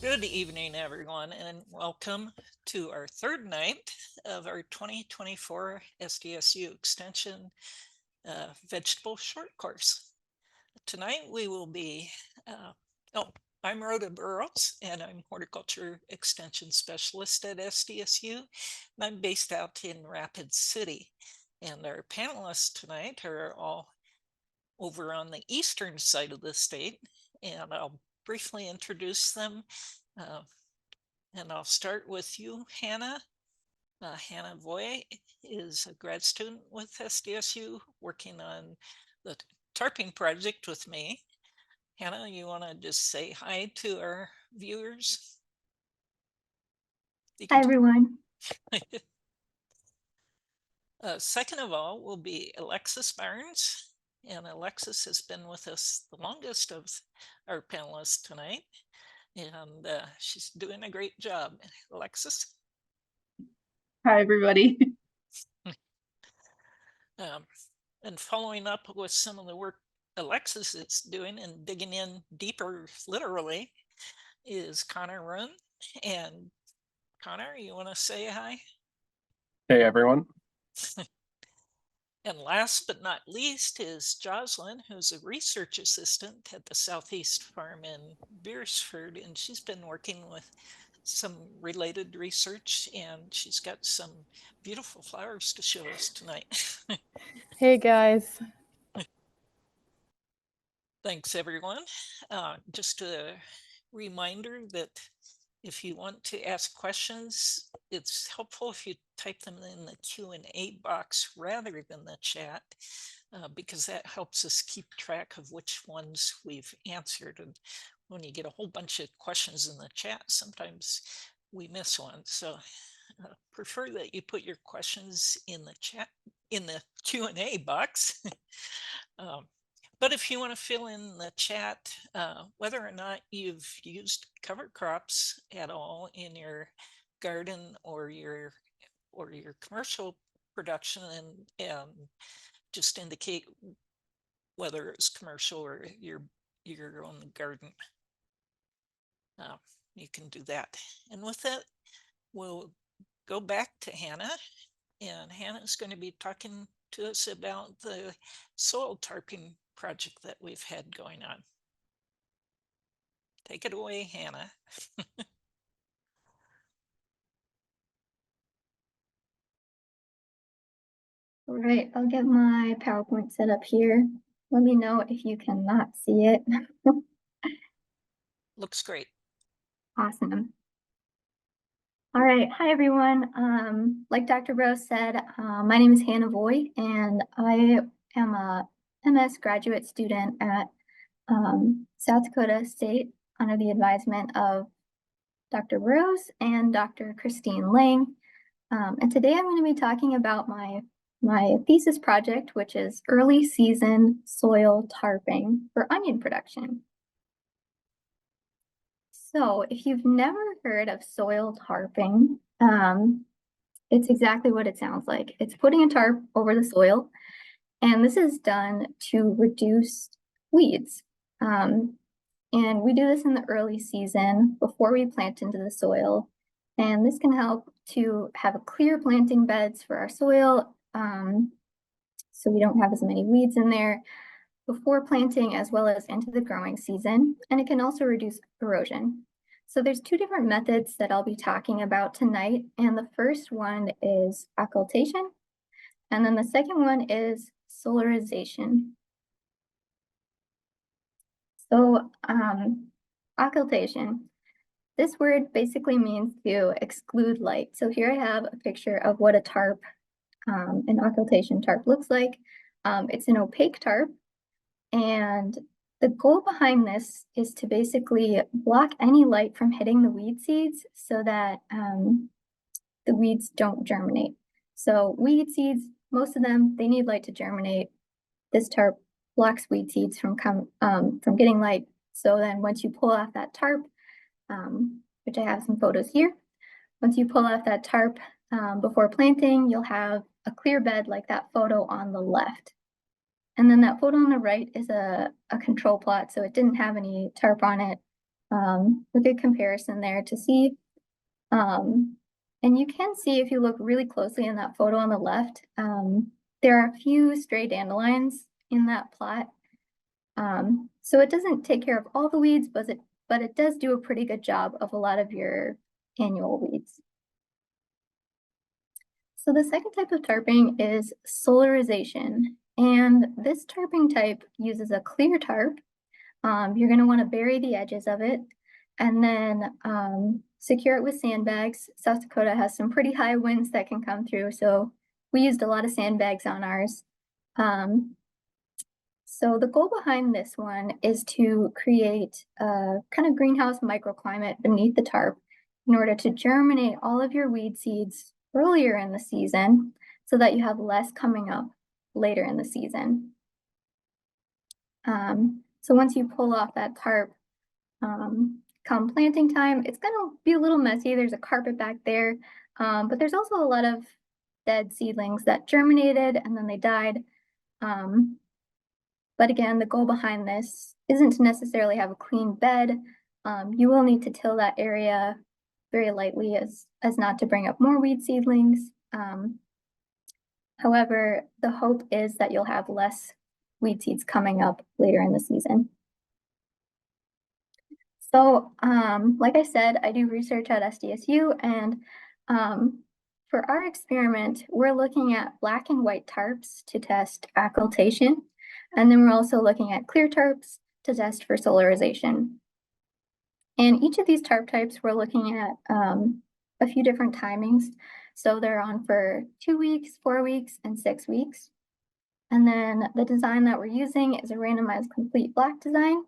Good evening, everyone, and welcome to our third night of our 2024 SDSU Extension Vegetable Short Course. Tonight we will be, I'm Rhoda Burrows, and I'm Horticulture Extension Specialist at SDSU, and I'm based out in Rapid City. And our panelists tonight are all over on the eastern side of the state, and I'll briefly introduce them. And I'll start with you, Hannah. Hannah Voy is a grad student with SDSU working on the tarping project with me. Hannah, you want to just say hi to our viewers? Hi, everyone. Second of all will be Alexis Barnes. And Alexis has been with us the longest of our panelists tonight. And she's doing a great job. Alexis? Hi, everybody. And following up with some of the work Alexis is doing and digging in deeper, literally, is Connor Run. And Connor, you want to say hi? Hey, everyone. And last but not least is Joslyn, who's a research assistant at the Southeast Farm in Beersford, and she's been working with some related research, and she's got some beautiful flowers to show us tonight. Hey, guys. Thanks, everyone. Just a reminder that if you want to ask questions, it's helpful if you type them in the Q&A box rather than the chat, because that helps us keep track of which ones we've answered. And when you get a whole bunch of questions in the chat, sometimes we miss one. So prefer that you put your questions in the chat, in the Q&A box. But if you want to fill in the chat, whether or not you've used cover crops at all in your garden or your commercial production, and just indicate whether it's commercial or your own garden, you can do that. And with that, we'll go back to Hannah, and Hannah's going to be talking to us about the soil tarping project that we've had going on. Take it away, Hannah. All right, I'll get my PowerPoint set up here. Let me know if you cannot see it. Looks great. Awesome. All right, hi everyone. Like Dr. Rose said, my name is Hannah Voy, and I am a MS graduate student at South Dakota State under the advisement of Dr. Rose and Dr. Christine Lang. And today I'm going to be talking about my thesis project, which is early season soil tarping for onion production. So if you've never heard of soil tarping, it's exactly what it sounds like. It's putting a tarp over the soil, and this is done to reduce weeds. And we do this in the early season before we plant into the soil. And this can help to have a clear planting beds for our soil, so we don't have as many weeds in there before planting as well as into the growing season. And it can also reduce erosion. So there's two different methods that I'll be talking about tonight. And the first one is occultation. And then the second one is solarization. So occultation. This word basically means to exclude light. So here I have a picture of what a tarp, an occultation tarp looks like. It's an opaque tarp, and the goal behind this is to basically block any light from hitting the weed seeds so that the weeds don't germinate. So weed seeds, most of them, they need light to germinate. This tarp blocks weed seeds from getting light. So then once you pull off that tarp, which I have some photos here, once you pull off that tarp before planting, you'll have a clear bed like that photo on the left. And then that photo on the right is a control plot, so it didn't have any tarp on it. a good comparison there to see. And you can see if you look really closely in that photo on the left, there are a few stray dandelions in that plot. So it doesn't take care of all the weeds, but it does do a pretty good job of a lot of your annual weeds. So the second type of tarping is solarization. And this tarping type uses a clear tarp. You're going to want to bury the edges of it and then secure it with sandbags. South Dakota has some pretty high winds that can come through, so we used a lot of sandbags on ours. So the goal behind this one is to create a kind of greenhouse microclimate beneath the tarp in order to germinate all of your weed seeds earlier in the season so that you have less coming up later in the season. So once you pull off that tarp, come planting time, it's gonna be a little messy. There's a carpet back there, but there's also a lot of dead seedlings that germinated and then they died. But again, the goal behind this isn't to necessarily have a clean bed. You will need to till that area very lightly as not to bring up more weed seedlings. However, the hope is that you'll have less weed seeds coming up later in the season. So, like I said, I do research at SDSU, and for our experiment, we're looking at black and white tarps to test occultation, and then we're also looking at clear tarps to test for solarization. And each of these tarp types, we're looking at a few different timings. So they're on for 2 weeks, 4 weeks, and 6 weeks. And then the design that we're using is a randomized complete black design.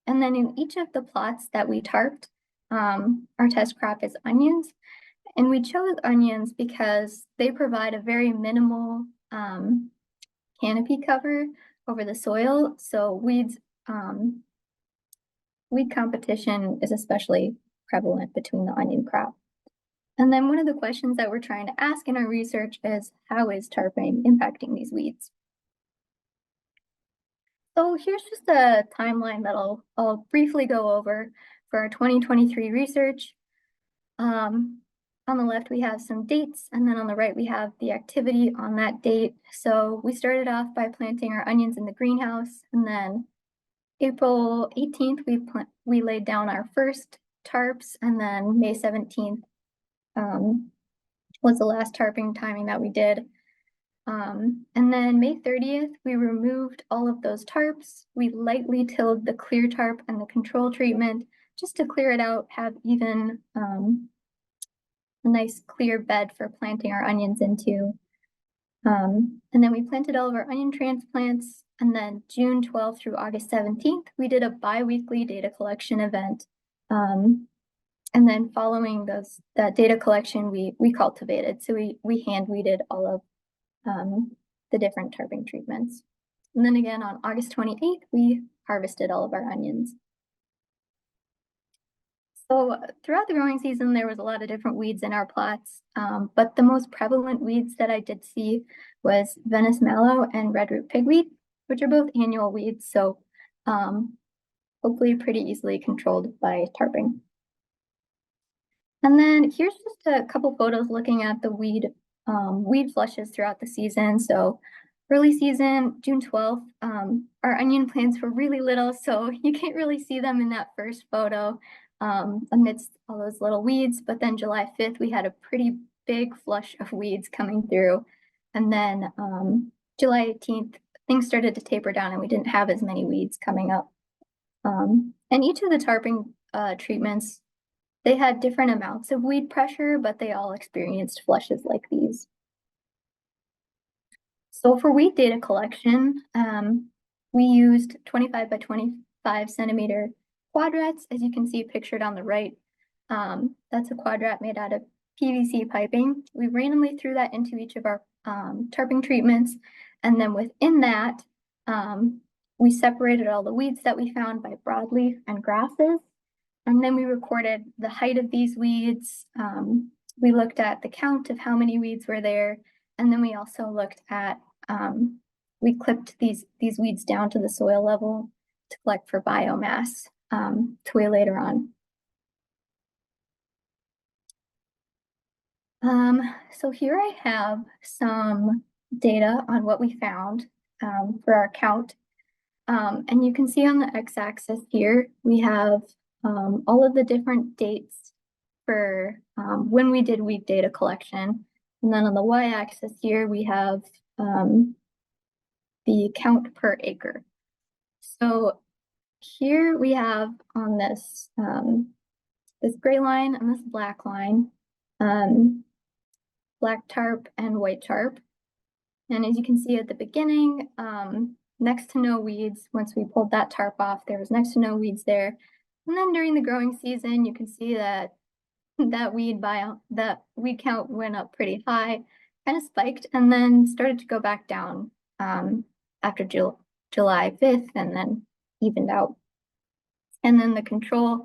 And then in each of the plots that we tarped, our test crop is onions. And we chose onions because they provide a very minimal canopy cover over the soil. So weed competition is especially prevalent between the onion crop. And then one of the questions that we're trying to ask in our research is, how is tarping impacting these weeds? So here's just a timeline that I'll briefly go over for our 2023 research. On the left, we have some dates, and then on the right, we have the activity on that date. So we started off by planting our onions in the greenhouse, and then April 18th, we laid down our first tarps, and then May 17th was the last tarping timing that we did. And then May 30th, we removed all of those tarps. We lightly tilled the clear tarp and the control treatment just to clear it out, have even a nice clear bed for planting our onions into. And then we planted all of our onion transplants. And then June 12th through August 17th, we did a bi-weekly data collection event. And then following that data collection, we cultivated. So we hand weeded all of the different tarping treatments. And then again, on August 28th, we harvested all of our onions. So throughout the growing season, there was a lot of different weeds in our plots, but the most prevalent weeds that I did see was Venice mallow and red root pigweed, which are both annual weeds, so hopefully pretty easily controlled by tarping. And then here's just a couple photos looking at the weed flushes throughout the season. So early season, June 12th, our onion plants were really little, so you can't really see them in that first photo amidst all those little weeds. But then July 5th, we had a pretty big flush of weeds coming through. And then July 18th, things started to taper down and we didn't have as many weeds coming up. And each of the tarping treatments, they had different amounts of weed pressure, but they all experienced flushes like these. So for weed data collection, we used 25 by 25 centimeter quadrats, as you can see pictured on the right. That's a quadrat made out of PVC piping. We randomly threw that into each of our tarping treatments. And then within that, we separated all the weeds that we found by broadleaf and grasses. And then we recorded the height of these weeds. We looked at the count of how many weeds were there. And then we also looked at, we clipped these weeds down to the soil level to collect for biomass to weigh later on. So here I have some data on what we found for our count. And you can see on the x-axis here, we have all of the different dates for when we did weed data collection. And then on the y-axis here, we have the count per acre. So here we have on this this gray line and this black line, black tarp and white tarp. And as you can see at the beginning, next to no weeds. Once we pulled that tarp off, there was next to no weeds there. And then during the growing season, you can see that that weed count went up pretty high, kind of spiked, and then started to go back down after July 5th, and then evened out. And then the control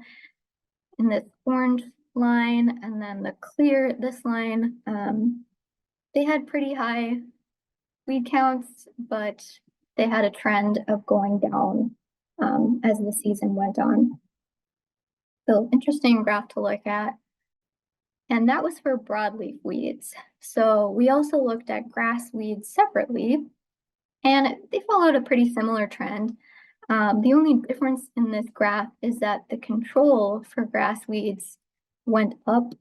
in this orange line, and then the clear, this line, they had pretty high weed counts, but they had a trend of going down as the season went on. So interesting graph to look at. And that was for broadleaf weeds. So we also looked at grass weeds separately, and they followed a pretty similar trend. The only difference in this graph is that the control for grass weeds went up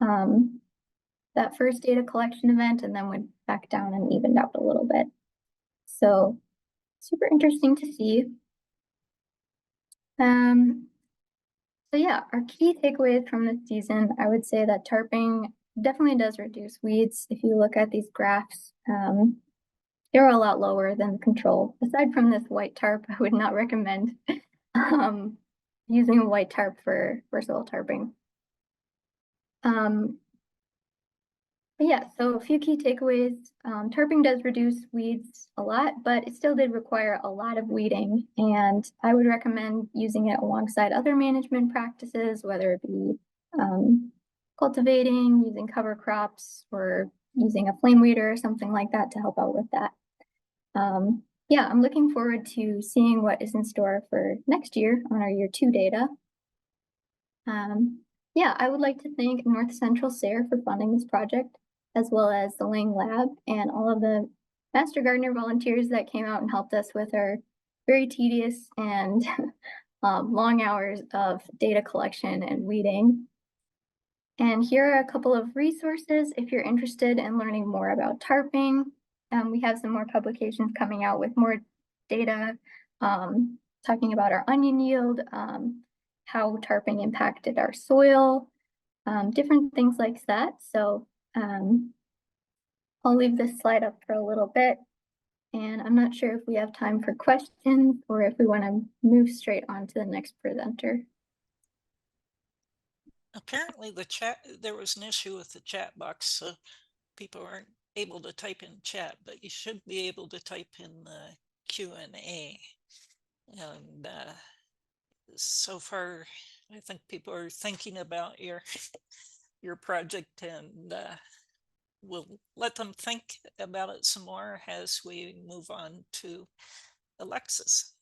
that first data collection event, and then went back down and evened out a little bit. So super interesting to see. So yeah, our key takeaways from this season, I would say that tarping definitely does reduce weeds. If you look at these graphs, they're a lot lower than the control. Aside from this white tarp, I would not recommend using a white tarp for soil tarping. But yeah, so a few key takeaways. Tarping does reduce weeds a lot, but it still did require a lot of weeding. And I would recommend using it alongside other management practices, whether it be cultivating, using cover crops, or using a flame weeder or something like that to help out with that. Yeah, I'm looking forward to seeing what is in store for next year on our year 2 data. Yeah, I would like to thank North Central SARE for funding this project, as well as the Lang Lab and all of the Master Gardener volunteers that came out and helped us with our very tedious and long hours of data collection and weeding. And here are a couple of resources if you're interested in learning more about tarping. We have some more publications coming out with more data, talking about our onion yield, how tarping impacted our soil, different things like that. So I'll leave this slide up for a little bit, and I'm not sure if we have time for questions or if we want to move straight on to the next presenter. Apparently there was an issue with the chat box, so people aren't able to type in chat, but you should be able to type in the Q&A. And so far, I think people are thinking about your project, and we'll let them think about it some more as we move on to Alexis.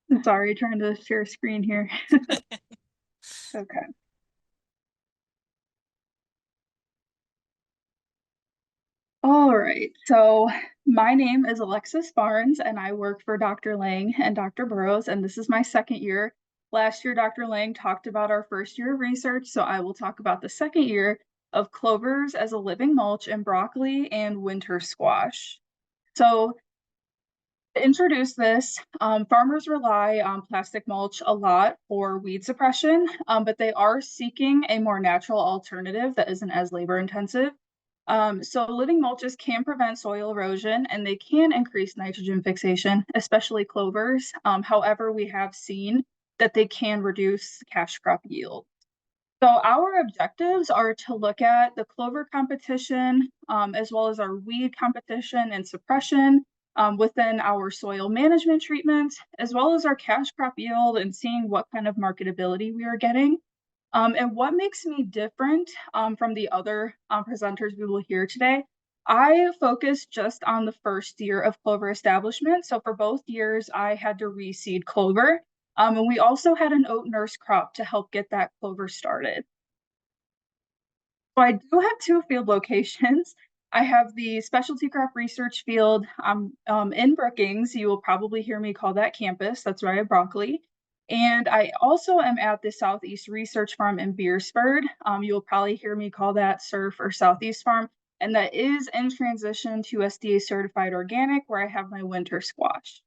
I'm sorry, trying to share screen here. Okay. All right, so my name is Alexis Barnes, and I work for Dr. Lang and Dr. Burrows, and this is my second year. Last year, Dr. Lang talked about our first year of research, so I will talk about the second year of clovers as a living mulch in broccoli and winter squash. So to introduce this, farmers rely on plastic mulch a lot for weed suppression, but they are seeking a more natural alternative that isn't as labor intensive. So living mulches can prevent soil erosion, and they can increase nitrogen fixation, especially clovers. However, we have seen that they can reduce cash crop yield. So our objectives are to look at the clover competition, as well as our weed competition and suppression within our soil management treatments, as well as our cash crop yield, and seeing what kind of marketability we are getting. And what makes me different from the other presenters we will hear today I focused just on the first year of clover establishment. So for both years, I had to reseed clover. And we also had an oat nurse crop to help get that clover started. So I do have 2 field locations. I have the specialty crop research field in Brookings. You will probably hear me call that campus. That's where I have broccoli. And I also am at the Southeast Research Farm in Beersford. You will probably hear me call that SURF or Southeast Farm. And that is in transition to USDA certified organic, where I have my winter squash.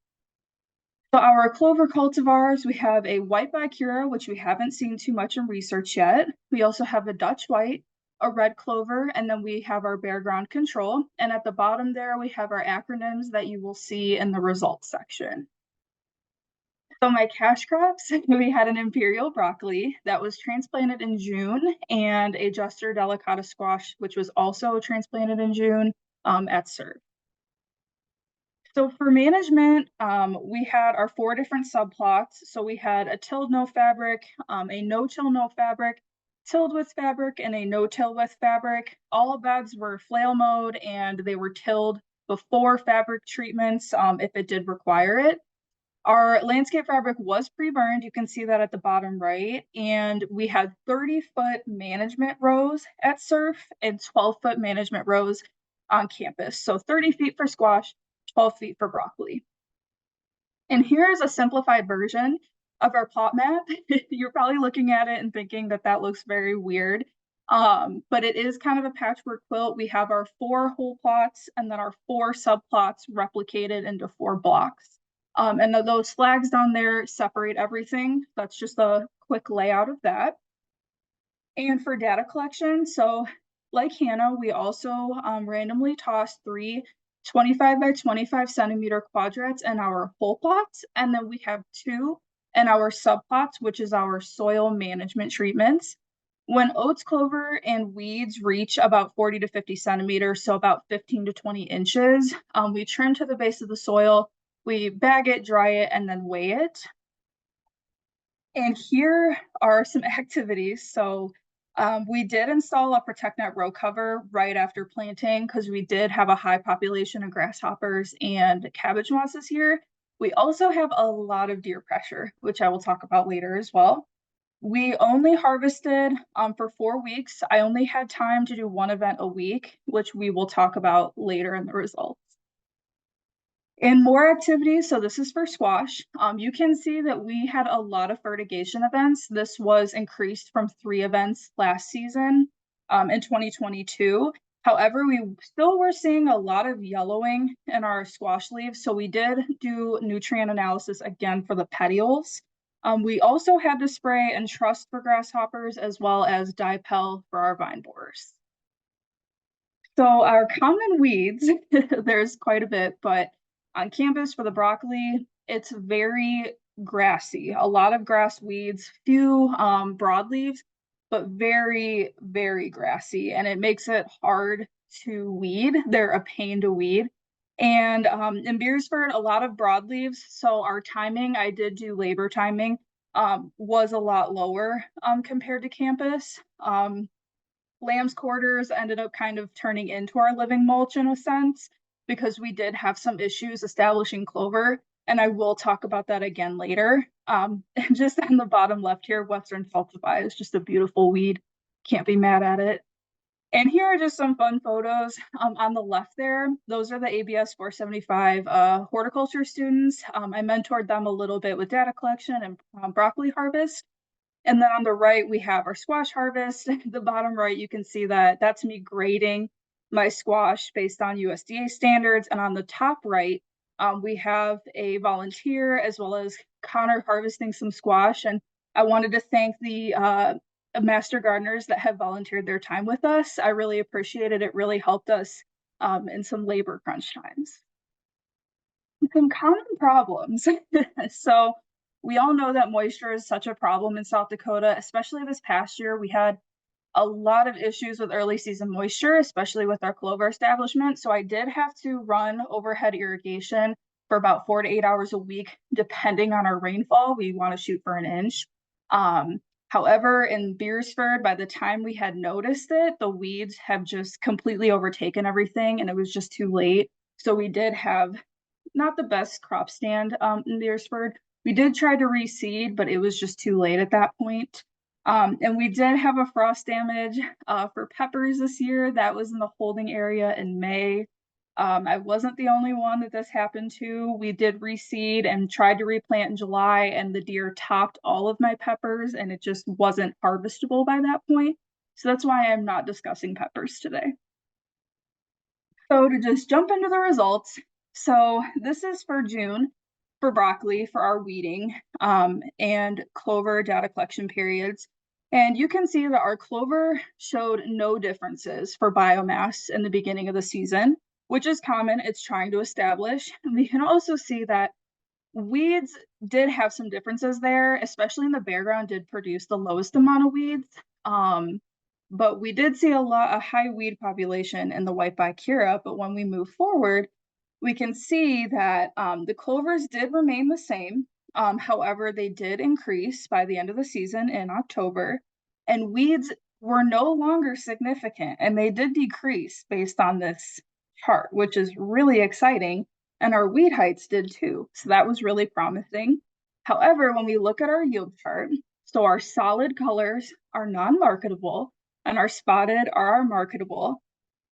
So our clover cultivars, we have a white Bacura, which we haven't seen too much in research yet. We also have a Dutch white, a red clover, and then we have our bare ground control. And at the bottom there, we have our acronyms that you will see in the results section. So my cash crops, we had an imperial broccoli that was transplanted in June, and a Juster delicata squash, which was also transplanted in June at SURF. So for management, we had our 4 different subplots. So we had a tilled no fabric, a no-till no fabric, tilled with fabric, and a no-till with fabric. All beds were flail mode, and they were tilled before fabric treatments if it did require it. Our landscape fabric was pre-burned. You can see that at the bottom right. And we had 30-foot management rows at SURF and 12-foot management rows on campus. So 30 feet for squash, 12 feet for broccoli. And here's a simplified version of our plot map. You're probably looking at it and thinking that that looks very weird. But it is kind of a patchwork quilt. We have our 4 whole plots and then our 4 subplots replicated into 4 blocks. And those flags down there separate everything. That's just a quick layout of that. And for data collection, so like Hannah, we also randomly tossed 3 25 by 25 centimeter quadrats in our whole plots. And then we have 2 in our subplots, which is our soil management treatments. When oats, clover, and weeds reach about 40 to 50 centimeters, so about 15 to 20 inches, we trim to the base of the soil, we bag it, dry it, and then weigh it. And here are some activities. So we did install a ProtectNet row cover right after planting because we did have a high population of grasshoppers and cabbage moths this year. We also have a lot of deer pressure, which I will talk about later as well. We only harvested for 4 weeks. I only had time to do 1 event a week, which we will talk about later in the results. And more activities, so this is for squash. You can see that we had a lot of fertigation events. This was increased from 3 events last season in 2022. However, we still were seeing a lot of yellowing in our squash leaves. So we did do nutrient analysis again for the petioles. We also had to spray and trust for grasshoppers as well as dipel for our vine borers. So our common weeds, there's quite a bit, but on campus for the broccoli, it's very grassy, a lot of grass weeds, few broadleaves, but very, very grassy. And it makes it hard to weed. They're a pain to weed. And in Beersford, a lot of broadleaves. So our timing, I did do labor timing, was a lot lower compared to campus. Lamb's quarters ended up kind of turning into our living mulch in a sense, because we did have some issues establishing clover, and I will talk about that again later. And just on the bottom left here, Western Falsify is just a beautiful weed. Can't be mad at it. And here are just some fun photos. On the left there, those are the ABS 475 horticulture students. I mentored them a little bit with data collection and broccoli harvest. And then on the right, we have our squash harvest. The bottom right, you can see that that's me grading my squash based on USDA standards. And on the top right, we have a volunteer as well as Connor harvesting some squash. And I wanted to thank the master gardeners that have volunteered their time with us. I really appreciate it. It really helped us in some labor crunch times. Some common problems. So we all know that moisture is such a problem in South Dakota, especially this past year. We had a lot of issues with early season moisture, especially with our clover establishment. So I did have to run overhead irrigation for about 4 to 8 hours a week, depending on our rainfall. We want to shoot for an inch. However, in Beersford, by the time we had noticed it, the weeds have just completely overtaken everything and it was just too late. So we did have not the best crop stand in Beersford. We did try to reseed, but it was just too late at that point. And we did have a frost damage for peppers this year. That was in the holding area in May. I wasn't the only one that this happened to. We did reseed and tried to replant in July, and the deer topped all of my peppers, and it just wasn't harvestable by that point. So that's why I'm not discussing peppers today. So to just jump into the results. So this is for June for broccoli for our weeding and clover data collection periods. And you can see that our clover showed no differences for biomass in the beginning of the season, which is common. It's trying to establish. And we can also see that weeds did have some differences there, especially in the bare ground did produce the lowest amount of weeds. But we did see a high weed population in the white bichura. But when we move forward, we can see that the clovers did remain the same. However, they did increase by the end of the season in October, and weeds were no longer significant, and they did decrease based on this chart, which is really exciting. And our weed heights did too. So that was really promising. However, when we look at our yield chart, so our solid colors are non-marketable and our spotted are our marketable.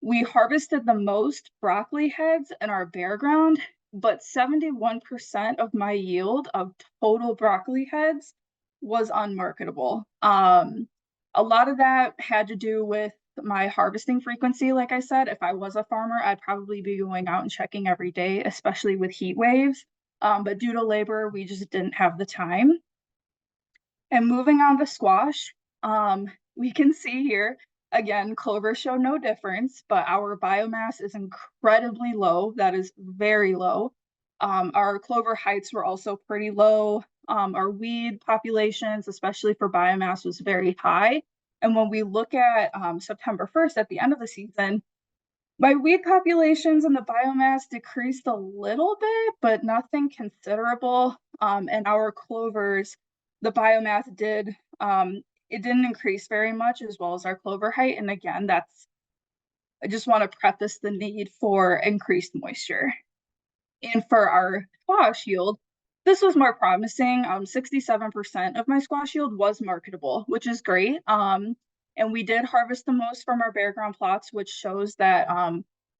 We harvested the most broccoli heads in our bare ground, but 71% of my yield of total broccoli heads was unmarketable. A lot of that had to do with my harvesting frequency. Like I said, if I was a farmer, I'd probably be going out and checking every day, especially with heat waves. But due to labor, we just didn't have the time. And moving on to squash, we can see here, again, clover show no difference, but our biomass is incredibly low. That is very low. Our clover heights were also pretty low. Our weed populations, especially for biomass, was very high. And when we look at September 1st, at the end of the season, my weed populations and the biomass decreased a little bit, but nothing considerable. And our clovers, the biomass did, it didn't increase very much, as well as our clover height. And again, I just want to preface the need for increased moisture. And for our squash yield, this was more promising. 67% of my squash yield was marketable, which is great. And we did harvest the most from our bare ground plots, which shows that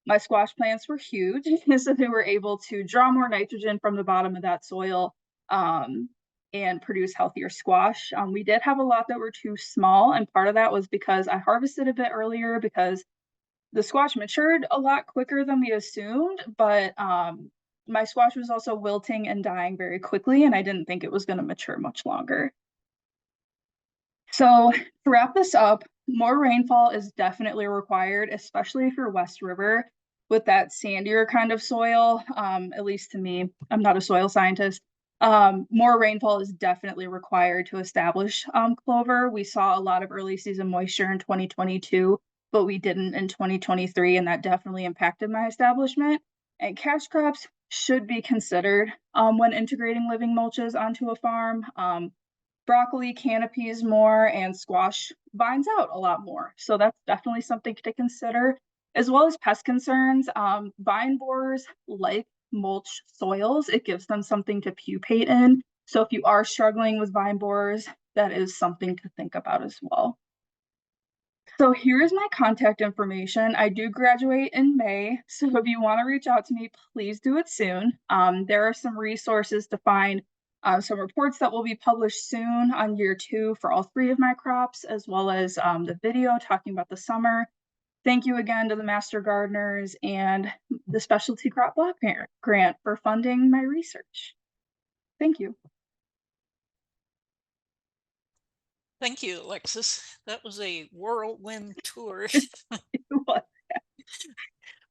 my squash plants were huge. So they were able to draw more nitrogen from the bottom of that soil and produce healthier squash. We did have a lot that were too small, and part of that was because I harvested a bit earlier because the squash matured a lot quicker than we assumed, but my squash was also wilting and dying very quickly, and I didn't think it was going to mature much longer. So to wrap this up, more rainfall is definitely required, especially if you're West River with that sandier kind of soil. At least to me, I'm not a soil scientist. More rainfall is definitely required to establish clover. We saw a lot of early season moisture in 2022, but we didn't in 2023, and that definitely impacted my establishment. And cash crops should be considered when integrating living mulches onto a farm. Broccoli canopies more and squash vines out a lot more. So that's definitely something to consider, as well as pest concerns. Vine borers like mulch soils. It gives them something to pupate in. So if you are struggling with vine borers, that is something to think about as well. So here's my contact information. I do graduate in May, so if you want to reach out to me, please do it soon. There are some resources to find, some reports that will be published soon on year 2 for all 3 of my crops, as well as the video talking about the summer. Thank you again to the Master Gardeners and the Specialty Crop Block Grant for funding my research. Thank you. Thank you, Alexis. That was a whirlwind tour.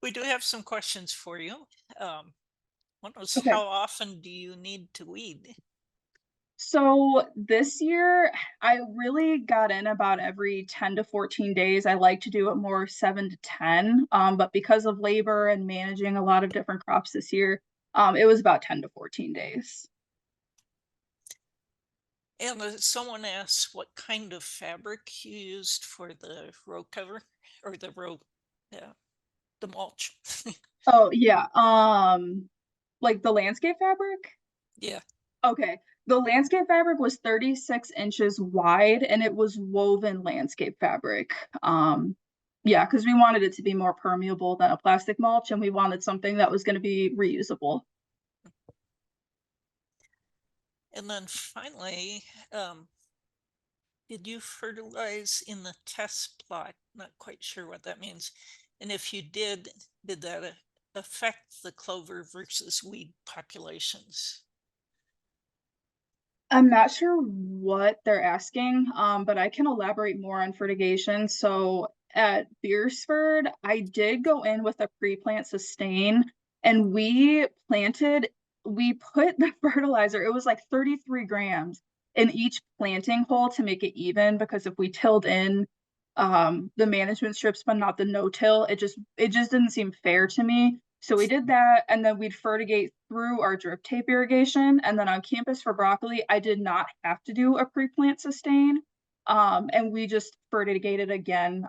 We do have some questions for you. One was, Okay. how often do you need to weed? So this year, I really got in about every 10 to 14 days. I like to do it more 7 to 10, but because of labor and managing a lot of different crops this year, it was about 10 to 14 days. And someone asked what kind of fabric you used for the row cover or the row, yeah, the mulch. Oh, yeah. Like the landscape fabric? Yeah, Okay. The landscape fabric was 36 inches wide and it was woven landscape fabric. Yeah, because we wanted it to be more permeable than a plastic mulch and we wanted something that was going to be reusable. and then finally, did you fertilize in the test plot? Not quite sure what that means. And if you did that affect the clover versus weed populations? I'm not sure what they're asking, but I can elaborate more on fertigation. So at Beersford, I did go in with a pre-plant sustain and we put the fertilizer, it was like 33 grams in each planting hole to make it even, because if we tilled in the management strips but not the no-till, it just didn't seem fair to me. So we did that, and then we'd fertigate through our drip tape irrigation. And then on campus for broccoli, I did not have to do a pre-plant sustain. And we just fertigated again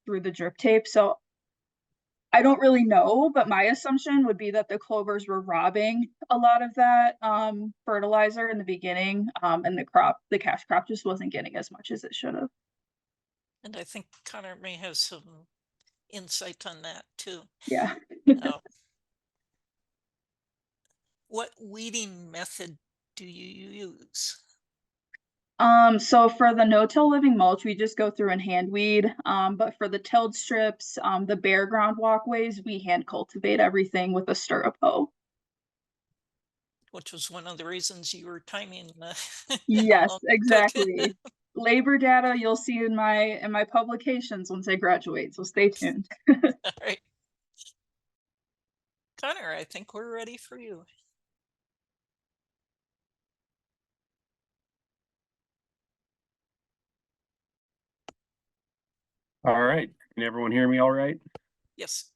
through the drip tape. So I don't really know, but my assumption would be that the clovers were robbing a lot of that fertilizer in the beginning, and the cash crop just wasn't getting as much as it should have. And I think Connor may have some insight on that too. Yeah. What weeding method do you use? So for the no-till living mulch, we just go through and hand weed. But for the tilled strips, the bare ground walkways, we hand cultivate everything with a stirrup hoe. Which was one of the reasons you were timing. Yes, exactly. Labor data you'll see in my publications once I graduate, so stay tuned. All right. Connor, I think we're ready for you. All right. Can everyone hear me all right? Yes.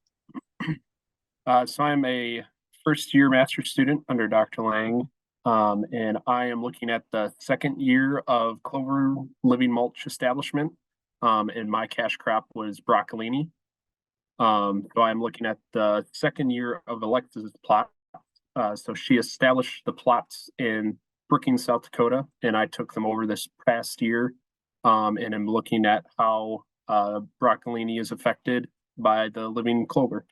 So I'm a first year master's student under Dr. Lang, and I am looking at the second year of Clover Living Mulch Establishment, and my cash crop was broccolini. So I'm looking at the second year of Alexis's plot. So she established the plots in Brookings, South Dakota, and I took them over this past year, and I'm looking at how broccolini is affected by the living clover.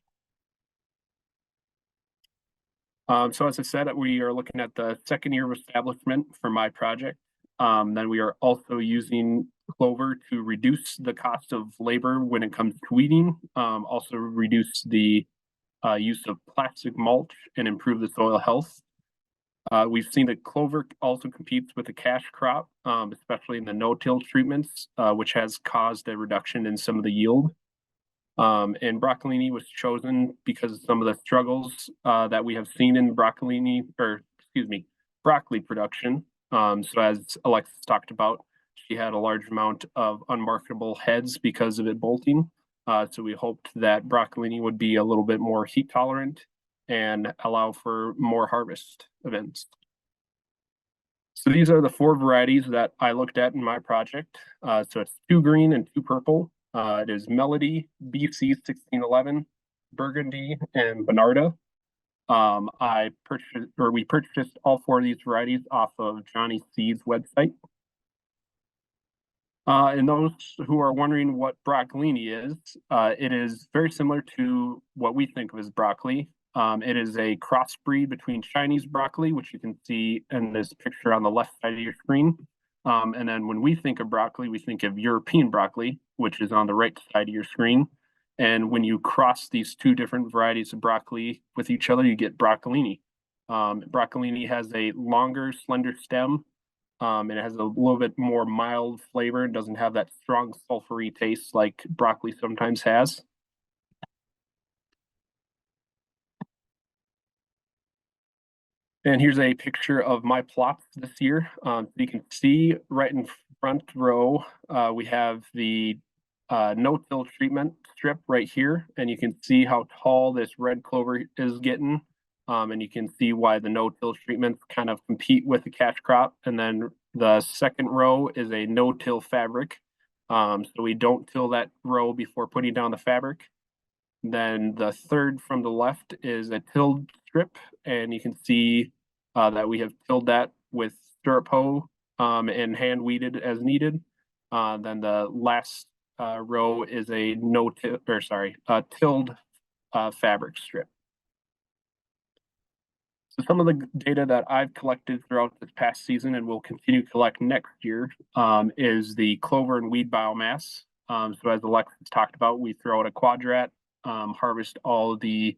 So as I said, we are looking at the second year of establishment for my project. Then we are also using clover to reduce the cost of labor when it comes to weeding, also reduce the use of plastic mulch and improve the soil health. We've seen that clover also competes with the cash crop, especially in the no-till treatments, which has caused a reduction in some of the yield. And broccolini was chosen because of some of the struggles that we have seen in broccoli production. So as Alexis talked about, she had a large amount of unmarketable heads because of it bolting. So we hoped that broccolini would be a little bit more heat tolerant and allow for more harvest events. So these are the 4 varieties that I looked at in my project. So it's 2 green and 2 purple. It is Melody, BC 1611, Burgundy, and Bernarda. We purchased all 4 of these varieties off of Johnny C's website. And those who are wondering what broccolini is, it is very similar to what we think of as broccoli. It is a crossbreed between Chinese broccoli, which you can see in this picture on the left side of your screen. And then when we think of broccoli, we think of European broccoli, which is on the right side of your screen. And when you cross these 2 different varieties of broccoli with each other, you get broccolini. Broccolini has a longer, slender stem. And it has a little bit more mild flavor. It doesn't have that strong sulfury taste like broccoli sometimes has. And here's a picture of my plots this year. So you can see right in front row, we have the no-till treatment strip right here. And you can see how tall this red clover is getting. And you can see why the no-till treatments kind of compete with the cash crop. And then The second row is a no-till fabric. So we don't till that row before putting down the fabric. Then the third from the left is a tilled strip, and you can see that we have tilled that with stirrup hoe and hand weeded as needed. Then the last row is a tilled fabric strip. So some of the data that I've collected throughout this past season and will continue to collect next year is the clover and weed biomass. So as Alexis talked about, we throw out a quadrat, harvest all of the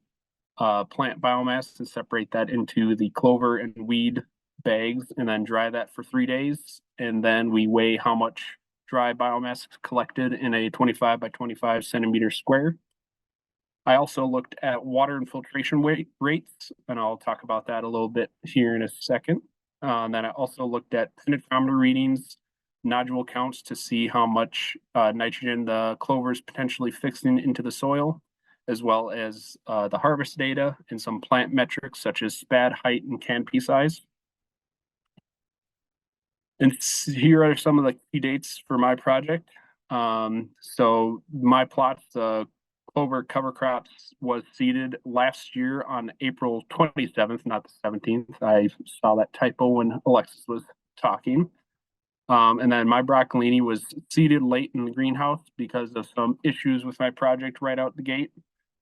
plant biomass and separate that into the clover and weed bags and then dry that for 3 days. And then we weigh how much dry biomass collected in a 25 by 25 centimeter square. I also looked at water infiltration rates, and I'll talk about that a little bit here in a second. Then I also looked at penetrometer readings, nodule counts to see how much nitrogen the clover is potentially fixing into the soil, as well as the harvest data and some plant metrics such as spad height and canopy size. And here are some of the key dates for my project. So my plots, clover cover crops was seeded last year on April 27th, not the 17th. I saw that typo when Alexis was talking. And then my broccolini was seeded late in the greenhouse because of some issues with my project right out the gate.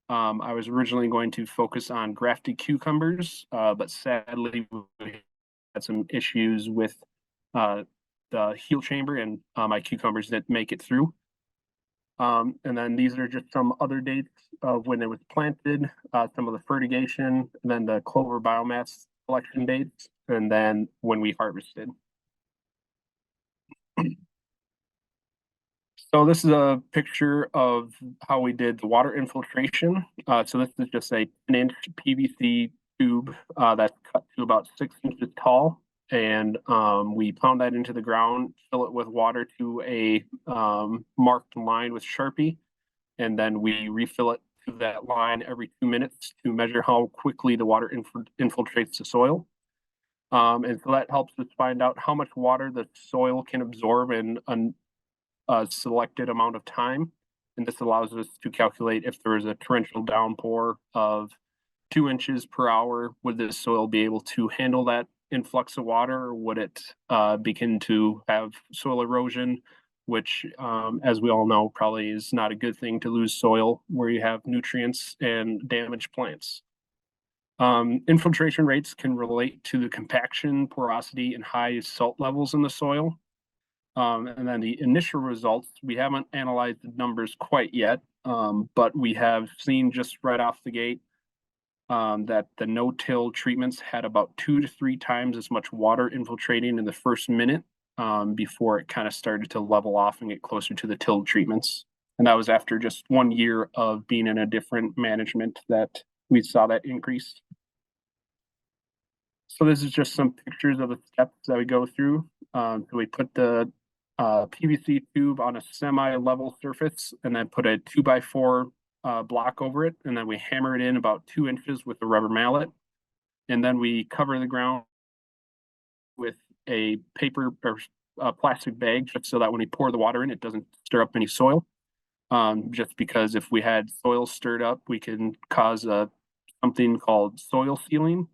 I was originally going to focus on grafted cucumbers, but sadly we had some issues with the heel chamber and my cucumbers didn't make it through. And then these are just some other dates of when it was planted, some of the fertigation, and then the clover biomass collection dates, and then when we harvested. So this is a picture of how we did the water infiltration. So this is just a 10-inch PVC tube that's cut to about 6 inches tall. And we pound that into the ground, fill it with water to a marked line with Sharpie. And then we refill it to that line every 2 minutes to measure how quickly the water infiltrates the soil. And so that helps us find out how much water the soil can absorb in a selected amount of time. And this allows us to calculate if there is a torrential downpour of 2 inches per hour, would the soil be able to handle that influx of water, or would it begin to have soil erosion, which, as we all know, probably is not a good thing to lose soil where you have nutrients and damaged plants. Infiltration rates can relate to the compaction, porosity, and high salt levels in the soil. And then the initial results, we haven't analyzed the numbers quite yet, but we have seen just right off the gate that the no-till treatments had about 2 to 3 times as much water infiltrating in the first minute before it kind of started to level off and get closer to the tilled treatments. And that was after just 1 year of being in a different management that we saw that increase. So this is just some pictures of the steps that we go through. So we put the PVC tube on a semi-level surface and then put a 2x4 block over it, and then we hammer it in about 2 inches with a rubber mallet, and then we cover the ground with a paper or a plastic bag just so that when we pour the water in, it doesn't stir up any soil. Just because if we had soil stirred up, we can cause something called soil sealing,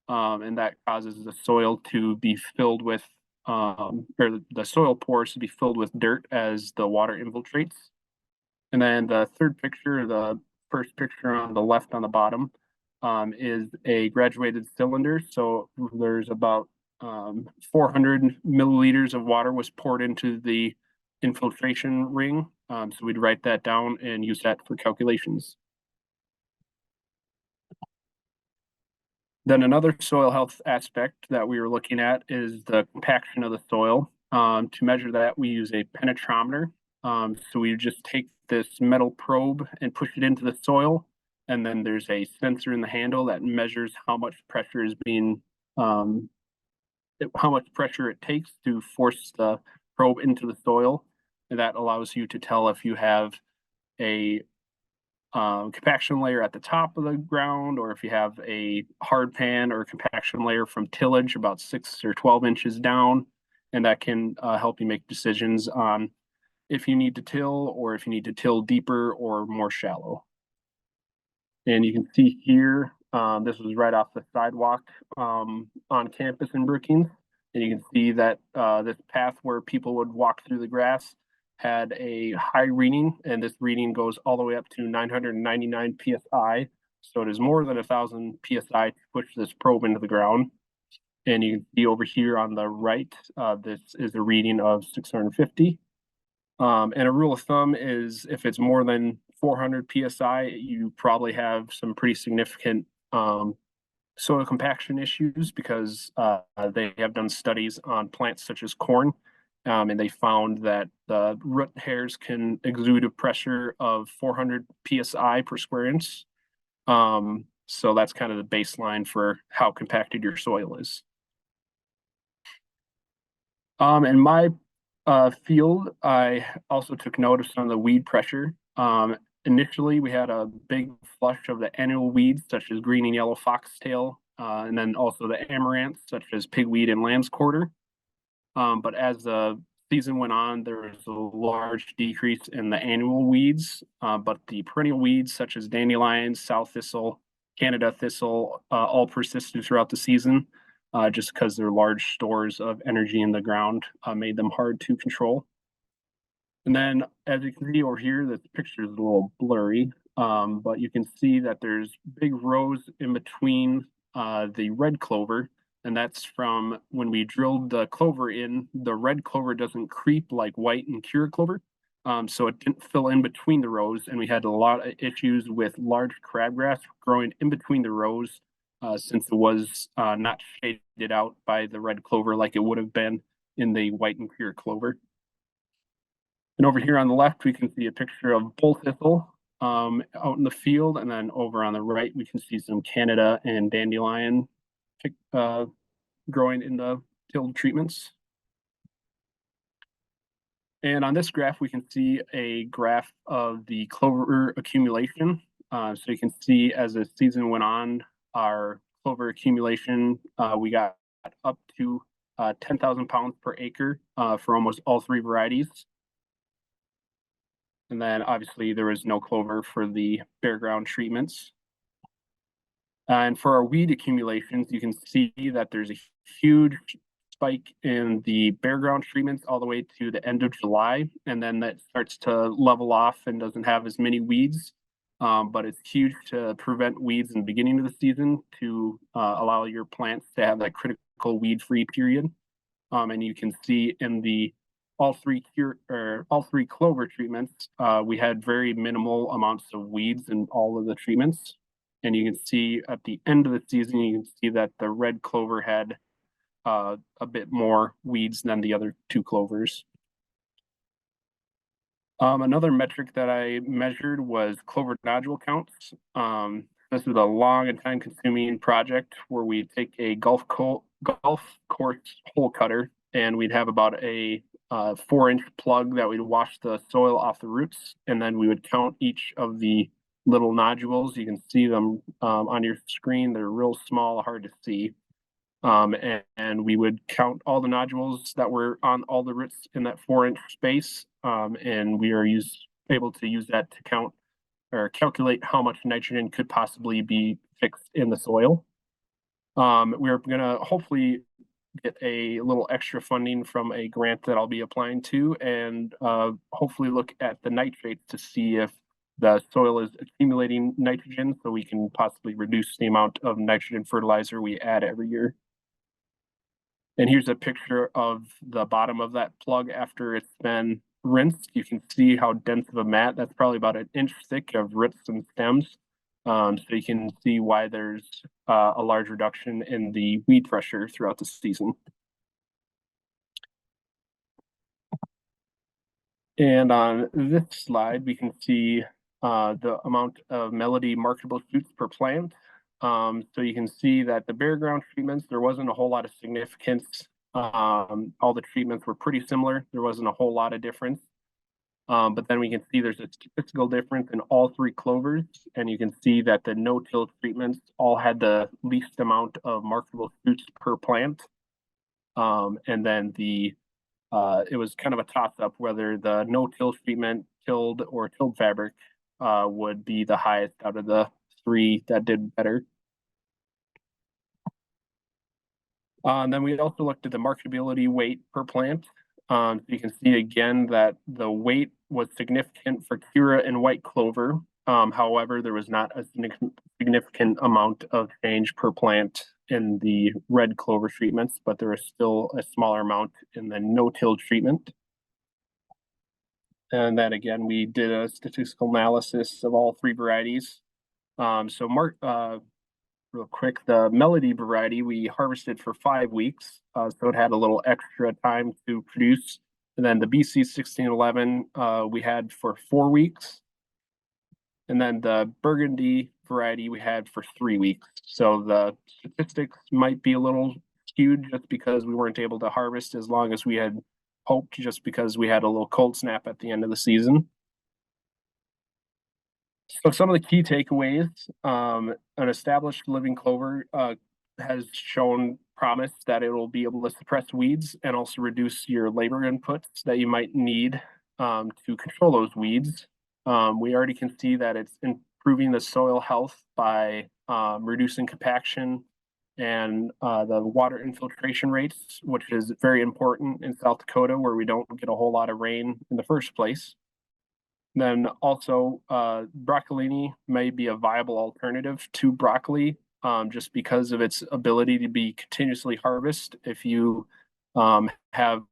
and that causes the soil to be filled with or the soil pores to be filled with dirt as the water infiltrates. And then the third picture, the first picture on the left on the bottom, is a graduated cylinder. So there's about 400 milliliters of water was poured into the infiltration ring. So we'd write that down and use that for calculations. Then another soil health aspect that we were looking at is the compaction of the soil. To measure that, we use a penetrometer. So we just take this metal probe and push it into the soil. And then there's a sensor in the handle that measures how much pressure is being, how much pressure it takes to force the probe into the soil. And that allows you to tell if you have a compaction layer at the top of the ground, or if you have a hard pan or compaction layer from tillage about 6 or 12 inches down. and that can help you make decisions on if you need to till or if you need to till deeper or more shallow. And you can see here, this was right off the sidewalk on campus in Brookings. And you can see that this path where people would walk through the grass had a high reading, and this reading goes all the way up to 999 PSI. So it is more than 1,000 PSI to push this probe into the ground. And you can see over here on the right, this is a reading of 650. And a rule of thumb is if it's more than 400 PSI, you probably have some pretty significant soil compaction issues, because they have done studies on plants such as corn, and they found that the root hairs can exude a pressure of 400 PSI per square inch. So that's kind of the baseline for how compacted your soil is. In my field, I also took notice on the weed pressure. Initially, we had a big flush of the annual weeds, such as green and yellow foxtail, and then also the amaranth, such as pigweed and lamb's quarter. But as the season went on, there was a large decrease in the annual weeds, but the perennial weeds, such as dandelions, sow thistle, Canada thistle, all persisted throughout the season, just because their large stores of energy in the ground made them hard to control. And then, as you can see over here, this picture is a little blurry, but you can see that there's big rows in between the red clover, and that's from when we drilled the clover in. The red clover doesn't creep like white and cure clover, so it didn't fill in between the rows, and we had a lot of issues with large crabgrass growing in between the rows, since it was not shaded out by the red clover like it would have been in the white and cure clover. And over here on the left, we can see a picture of bull thistle out in the field. And then over on the right, we can see some Canada and dandelion growing in the tilled treatments. And on this graph, we can see a graph of the clover accumulation. So you can see as the season went on, our clover accumulation, we got up to 10,000 pounds per acre for almost all three varieties. And then obviously there was no clover for the bare ground treatments. And for our weed accumulations, you can see that there's a huge spike in the bare ground treatments all the way to the end of July. And then that starts to level off and doesn't have as many weeds. But it's huge to prevent weeds in the beginning of the season to allow your plants to have that critical weed-free period. And you can see in the all three clover treatments, we had very minimal amounts of weeds in all of the treatments. And you can see at the end of the season, you can see that the red clover had a bit more weeds than the other two clovers. Another metric that I measured was clover nodule counts. This is a long and time-consuming project where we take a golf course hole cutter, and we'd have about a 4-inch plug that we'd wash the soil off the roots, and then we would count each of the little nodules. You can see them on your screen. They're real small, hard to see. And we would count all the nodules that were on all the roots in that 4-inch space. And we are able to use that to count or calculate how much nitrogen could possibly be fixed in the soil. We're gonna hopefully get a little extra funding from a grant that I'll be applying to, and hopefully look at the nitrates to see if the soil is accumulating nitrogen, so we can possibly reduce the amount of nitrogen fertilizer we add every year. And here's a picture of the bottom of that plug after it's been rinsed. You can see how dense of a mat. That's probably about 1 inch thick of roots and stems. So you can see why there's a large reduction in the weed pressure throughout the season. And on this slide, we can see the amount of melody marketable shoots per plant. So you can see that the bare ground treatments, there wasn't a whole lot of significance. All the treatments were pretty similar. There wasn't a whole lot of difference. But then we can see there's a statistical difference in all three clovers, and you can see that the no-till treatments all had the least amount of marketable shoots per plant. And then the it was kind of a toss-up whether the no-till treatment, tilled or tilled fabric would be the highest out of the three that did better. And then we also looked at the marketability weight per plant. So you can see again that the weight was significant for Cura and white clover. However, there was not a significant amount of change per plant in the red clover treatments, but there was still a smaller amount in the no-till treatment. And then again, we did a statistical analysis of all three varieties. Real quick, the Melody variety we harvested for 5 weeks, so it had a little extra time to produce. And then the BC 1611 we had for 4 weeks. And then the Burgundy variety we had for 3 weeks. So the statistics might be a little skewed just because we weren't able to harvest as long as we had hoped, just because we had a little cold snap at the end of the season. So some of the key takeaways, an established living clover has shown promise that it will be able to suppress weeds and also reduce your labor inputs that you might need to control those weeds. We already can see that it's improving the soil health by reducing compaction and the water infiltration rates, which is very important in South Dakota where we don't get a whole lot of rain in the first place. Then also broccolini may be a viable alternative to broccoli just because of its ability to be continuously harvested. If you have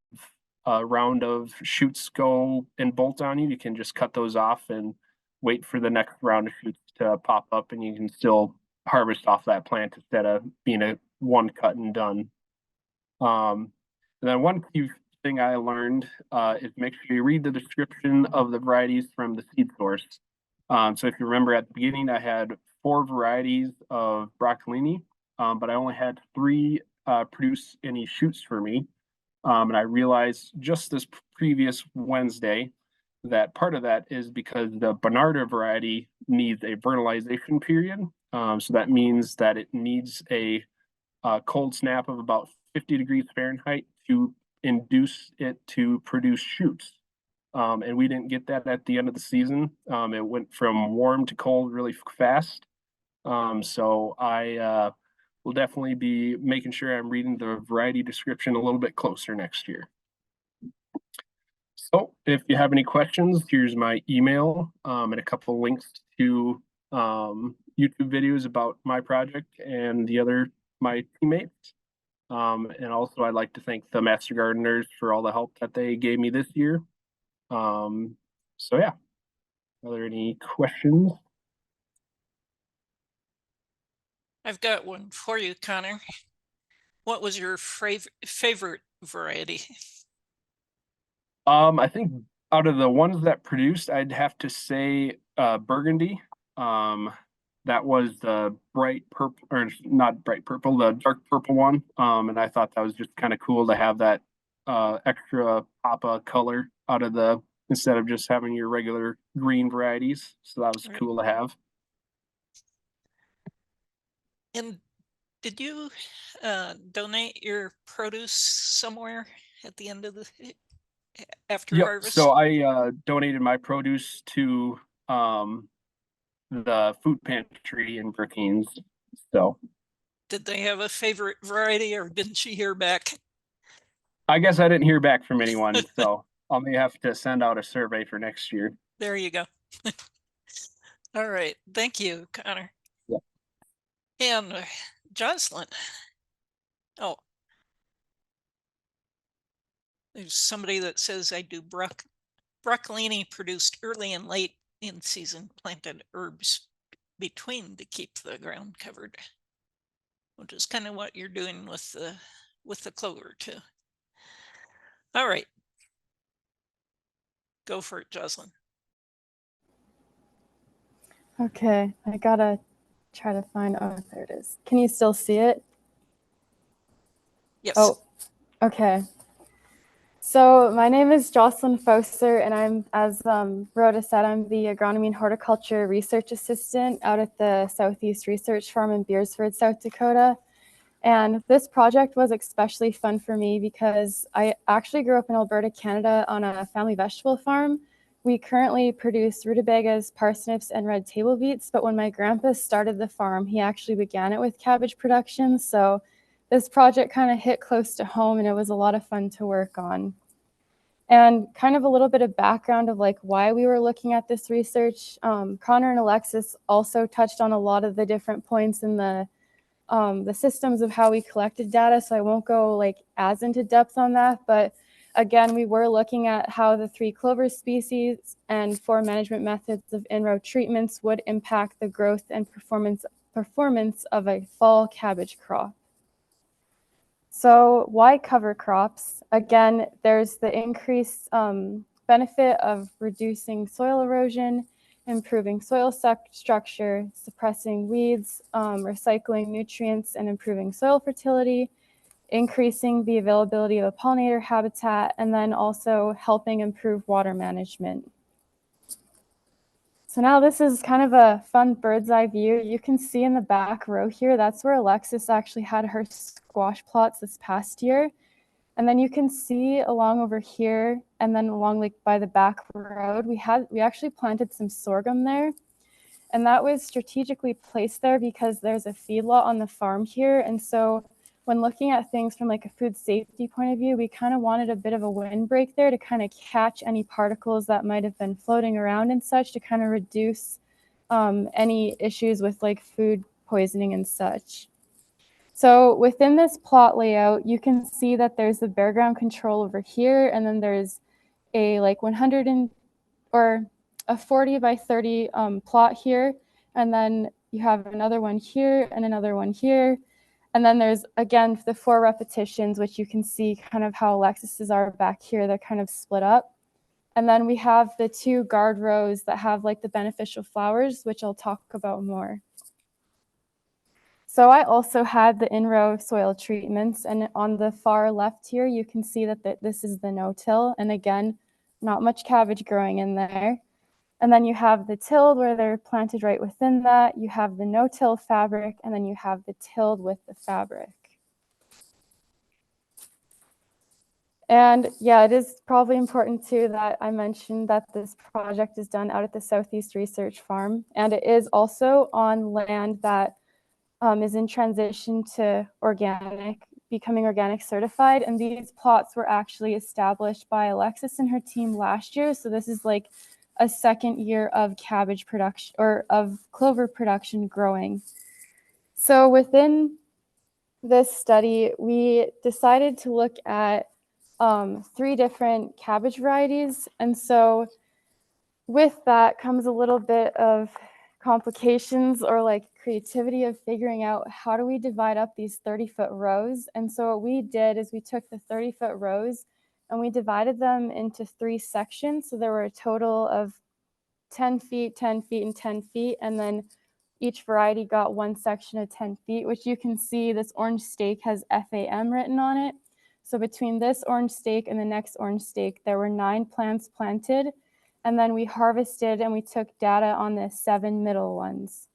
a round of shoots go and bolt on you, you can just cut those off and wait for the next round of shoots to pop up, and you can still harvest off that plant instead of being a one cut and done. And then one key thing I learned is make sure you read the description of the varieties from the seed source. So if you remember at the beginning, I had 4 varieties of broccolini, but I only had 3 produce any shoots for me. And I realized just this previous Wednesday that part of that is because the Bernarda variety needs a vernalization period. So that means that it needs a cold snap of about 50 degrees Fahrenheit to induce it to produce shoots. And we didn't get that at the end of the season. It went from warm to cold really fast. So I will definitely be making sure I'm reading the variety description a little bit closer next year. So if you have any questions, here's my email and a couple of links to YouTube videos about my project and my teammates. And also I'd like to thank the Master Gardeners for all the help that they gave me this year. So yeah, are there any questions? I've got one for you, Connor. What was your favorite variety? I think out of the ones that produced, I'd have to say Burgundy. That was the bright purple, or not bright purple, the dark purple one. And I thought that was just kind of cool to have that extra pop of color out of instead of just having your regular green varieties. So that was cool to have. And did you donate your produce somewhere at the end of after harvest? So I donated my produce to the food pantry in Brookings. So did they have a favorite variety, or didn't you hear back? I guess I didn't hear back from anyone, so I may have to send out a survey for next year. There you go. All right, thank you, Connor. Yeah. And Joslyn. Oh, there's somebody that says I do broccolini produced early and late in season planted herbs between to keep the ground covered, which is kind of what you're doing with the clover too. All right, go for it, Joslyn. Okay, I gotta try to find, oh, there it is. Can you still see it? Yes. Oh, okay. So my name is Joslyn Fousert, and I'm, as Rhoda said, I'm the Agronomy and Horticulture Research Assistant out at the Southeast Research Farm in Beersford, South Dakota. And this project was especially fun for me because I actually grew up in Alberta, Canada on a family vegetable farm. We currently produce rutabagas, parsnips, and red table beets, but when my grandpa started the farm, he actually began it with cabbage production. So this project kind of hit close to home, and it was a lot of fun to work on. And kind of a little bit of background of like why we were looking at this research. Connor and Alexis also touched on a lot of the different points in the systems of how we collected data, so I won't go like as into depth on that, but again, we were looking at how the 3 clover species and 4 management methods of in-row treatments would impact the growth and performance of a fall cabbage crop. So why cover crops? Again, there's the increased benefit of reducing soil erosion, improving soil structure, suppressing weeds, recycling nutrients, and improving soil fertility, increasing the availability of a pollinator habitat, and then also helping improve water management. So now this is kind of a fun bird's eye view. You can see in the back row here, that's where Alexis actually had her squash plots this past year. And then you can see along over here, and then along like by the back road, we actually planted some sorghum there. And that was strategically placed there because there's a feedlot on the farm here. And so when looking at things from like a food safety point of view, we kind of wanted a bit of a windbreak there to kind of catch any particles that might have been floating around and such, to kind of reduce any issues with like food poisoning and such. So within this plot layout, you can see that there's the bare ground control over here, and then there's a like 40 by 30 plot here, and then you have another one here and another one here. And then there's, again, the 4 repetitions, which you can see kind of how Alexis's are back here. They're kind of split up. And then we have the 2 guard rows that have like the beneficial flowers, which I'll talk about more. So I also had the in-row soil treatments, and on the far left here, you can see that this is the no-till. And again, not much cabbage growing in there. And then you have the tilled where they're planted right within that. You have the no-till fabric, and then you have the tilled with the fabric. And yeah, it is probably important too that I mentioned that this project is done out at the Southeast Research Farm, and it is also on land that is in transition to becoming organic certified. And these plots were actually established by Alexis and her team last year. So this is like a second year of cabbage production or of clover production growing. So within this study, we decided to look at 3 different cabbage varieties. And so with that comes a little bit of complications or like creativity of figuring out how do we divide up these 30-foot rows. And so what we did is we took the 30-foot rows and we divided them into 3 sections. So there were a total of 10 feet, 10 feet, and 10 feet. And then each variety got 1 section of 10 feet, which you can see this orange stake has FAM written on it. So between this orange stake and the next orange stake, there were 9 plants planted. And then we harvested and we took data on the 7 middle ones.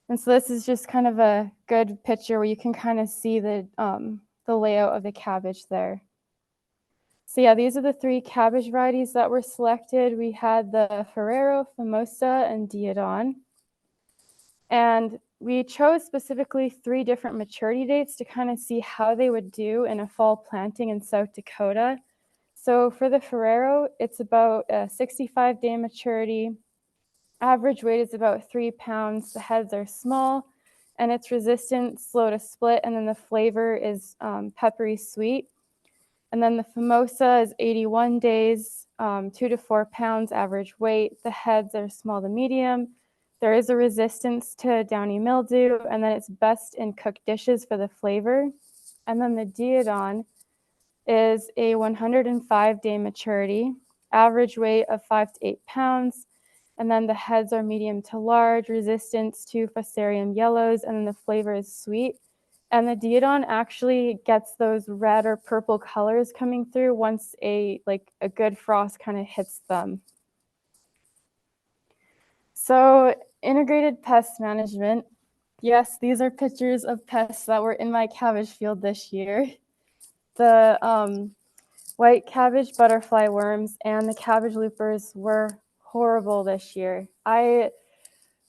And so this is just kind of a good picture where you can kind of see the layout of the cabbage there. So yeah, these are the 3 cabbage varieties that were selected. We had the Ferrero, Famosa, and Diodon. And we chose specifically 3 different maturity dates to kind of see how they would do in a fall planting in South Dakota. So for the Ferrero, it's about a 65-day maturity. Average weight is about 3 pounds. The heads are small, and it's resistant, slow to split, and then the flavor is peppery sweet. And then the Famosa is 81 days, 2 to 4 pounds average weight. The heads are small to medium. There is a resistance to downy mildew, and then it's best in cooked dishes for the flavor. And then the Diodon is a 105-day maturity, average weight of 5 to 8 pounds. And then the heads are medium to large, resistance to Fusarium yellows, and then the flavor is sweet. And the Diodon actually gets those red or purple colors coming through once a good frost kind of hits them. So integrated pest management. Yes, these are pictures of pests that were in my cabbage field this year. The white cabbage butterfly worms and the cabbage loopers were horrible this year. I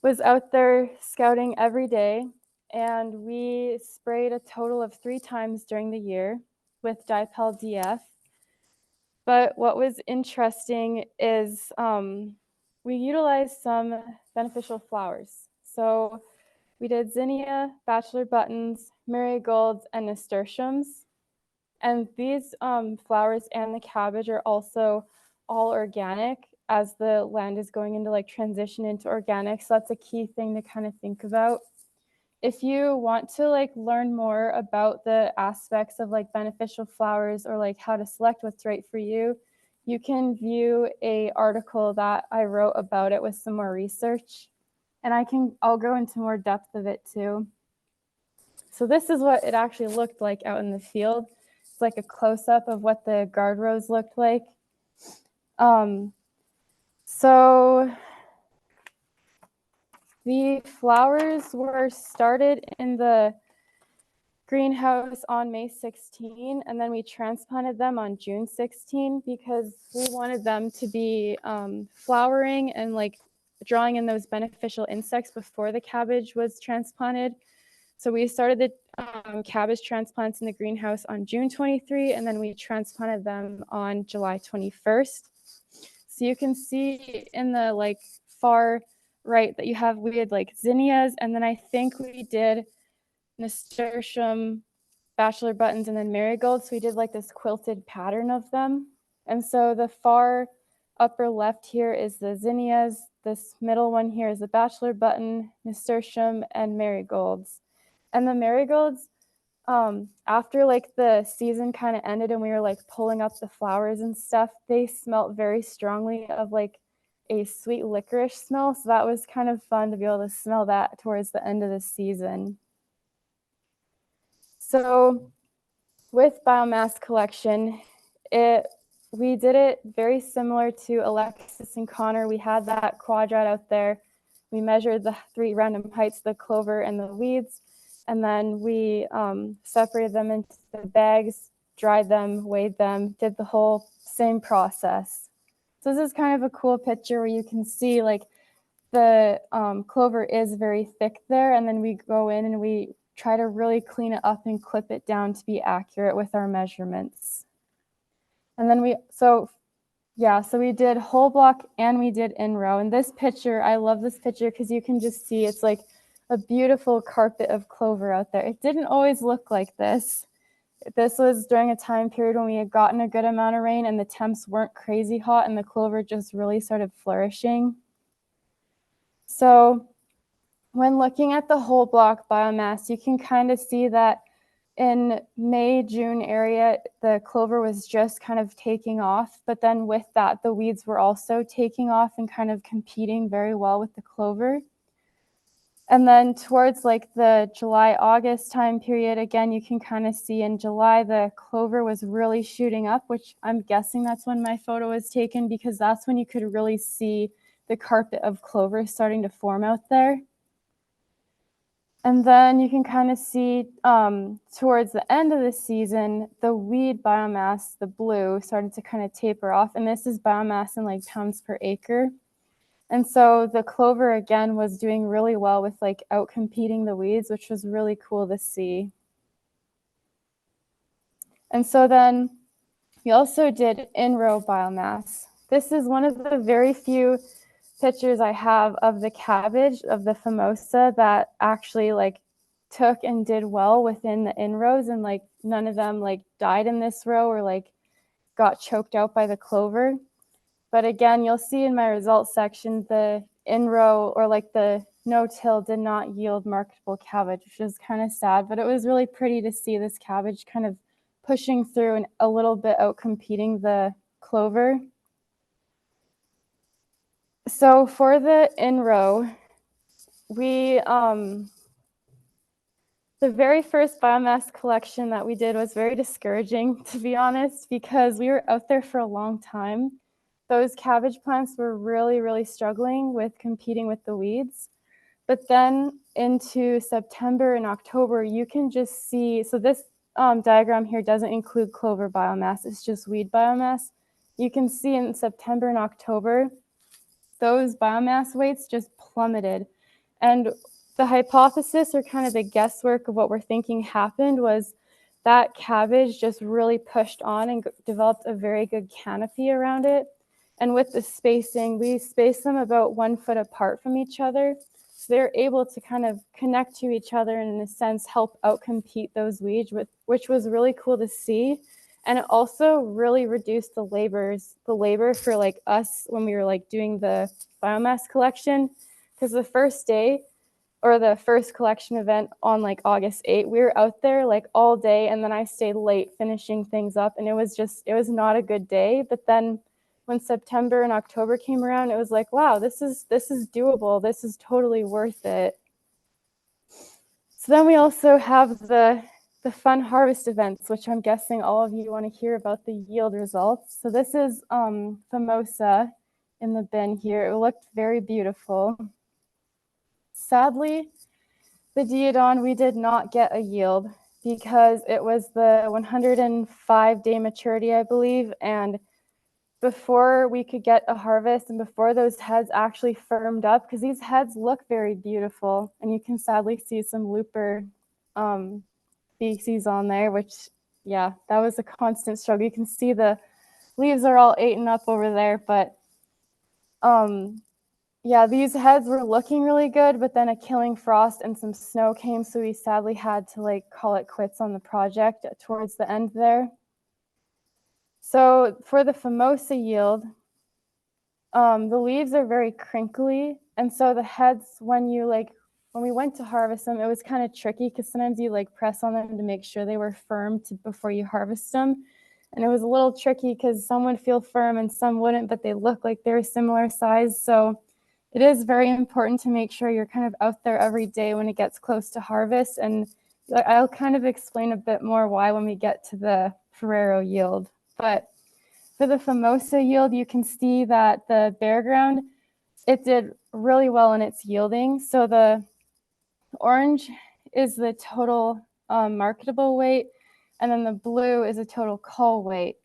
was out there scouting every day, and we sprayed a total of 3 times during the year with Dipel DF. But what was interesting is we utilized some beneficial flowers. So we did zinnia, bachelor buttons, marigolds, and nasturtiums. And these flowers and the cabbage are also all organic, as the land is going into like transition into organic. So that's a key thing to kind of think about. If you want to like learn more about the aspects of like beneficial flowers or like how to select what's right for you, you can view a article that I wrote about it with some more research. And I'll go into more depth of it too. So this is what it actually looked like out in the field. It's like a close-up of what the guard rows looked like. So the flowers were started in the greenhouse on May 16, and then we transplanted them on June 16 because we wanted them to be flowering and like drawing in those beneficial insects before the cabbage was transplanted. So we started the cabbage transplants in the greenhouse on June 23, and then we transplanted them on July 21st. So you can see in the like far right that we had like zinnias, and then I think we did nasturtium, bachelor buttons, and then marigolds. So we did like this quilted pattern of them. And so the far upper left here is the zinnias. This middle one here is the bachelor button, nasturtium, and marigolds. And the marigolds, after like the season kind of ended and we were like pulling up the flowers and stuff, they smelt very strongly of like a sweet licorice smell. So that was kind of fun to be able to smell that towards the end of the season. So with biomass collection, we did it very similar to Alexis and Connor. We had that quadrat out there. We measured the 3 random heights, the clover and the weeds, and then we separated them into the bags, dried them, weighed them, did the whole same process. So this is kind of a cool picture where you can see like the clover is very thick there, and then we go in and we try to really clean it up and clip it down to be accurate with our measurements. And then we did whole block and we did in row. And this picture, I love this picture because you can just see it's like a beautiful carpet of clover out there. It didn't always look like this. This was during a time period when we had gotten a good amount of rain and the temps weren't crazy hot and the clover just really started flourishing. So when looking at the whole block biomass, you can kind of see that in May, June area, the clover was just kind of taking off. But then with that, the weeds were also taking off and kind of competing very well with the clover. And then towards like the July, August time period, again, you can kind of see in July, the clover was really shooting up, which I'm guessing that's when my photo was taken because that's when you could really see the carpet of clover starting to form out there. And then you can kind of see towards the end of the season, the weed biomass, the blue, started to kind of taper off. And this is biomass in like pounds per acre. And so the clover, again, was doing really well with like outcompeting the weeds, which was really cool to see. And so then we also did in-row biomass. This is one of the very few pictures I have of the cabbage of the Famosa that actually like took and did well within the in-rows, and like none of them like died in this row or like got choked out by the clover. But again, you'll see in my results section, the in-row or like the no-till did not yield marketable cabbage, which is kind of sad, but it was really pretty to see this cabbage kind of pushing through and a little bit out competing the clover. So for the in-row, the very first biomass collection that we did was very discouraging, to be honest, because we were out there for a long time. Those cabbage plants were really, really struggling with competing with the weeds. But then into September and October, you can just see, so this diagram here doesn't include clover biomass, it's just weed biomass. You can see in September and October, those biomass weights just plummeted. And the hypothesis, or kind of the guesswork of what we're thinking happened, was that cabbage just really pushed on and developed a very good canopy around it. And with the spacing, we spaced them about 1 foot apart from each other. So they're able to kind of connect to each other and, in a sense, help outcompete those weeds, which was really cool to see. And it also really reduced the labor for like us when we were like doing the biomass collection. Because the first day, or the first collection event on like August 8th, we were out there like all day, and then I stayed late finishing things up, and it was not a good day. But then when September and October came around, it was like, wow, this is doable. This is totally worth it. So then we also have the fun harvest events, which I'm guessing all of you want to hear about the yield results. So this is Famosa in the bin here. It looked very beautiful. Sadly, the Diodon, we did not get a yield because it was the 105-day maturity, I believe, and before we could get a harvest and before those heads actually firmed up, because these heads look very beautiful, and you can sadly see some looper species on there, which, yeah, that was a constant struggle. You can see the leaves are all eaten up over there, but yeah, these heads were looking really good, but then a killing frost and some snow came, so we sadly had to like call it quits on the project towards the end there. So for the Famosa yield, the leaves are very crinkly, and so the heads, when we went to harvest them, it was kind of tricky because sometimes you like press on them to make sure they were firm before you harvest them. And it was a little tricky because some would feel firm and some wouldn't, but they look like they were similar size. So it is very important to make sure you're kind of out there every day when it gets close to harvest. And I'll kind of explain a bit more why when we get to the Ferrero yield. But for the Famosa yield, you can see that the bare ground, it did really well in its yielding. So the orange is the total marketable weight, and then the blue is a total cull weight.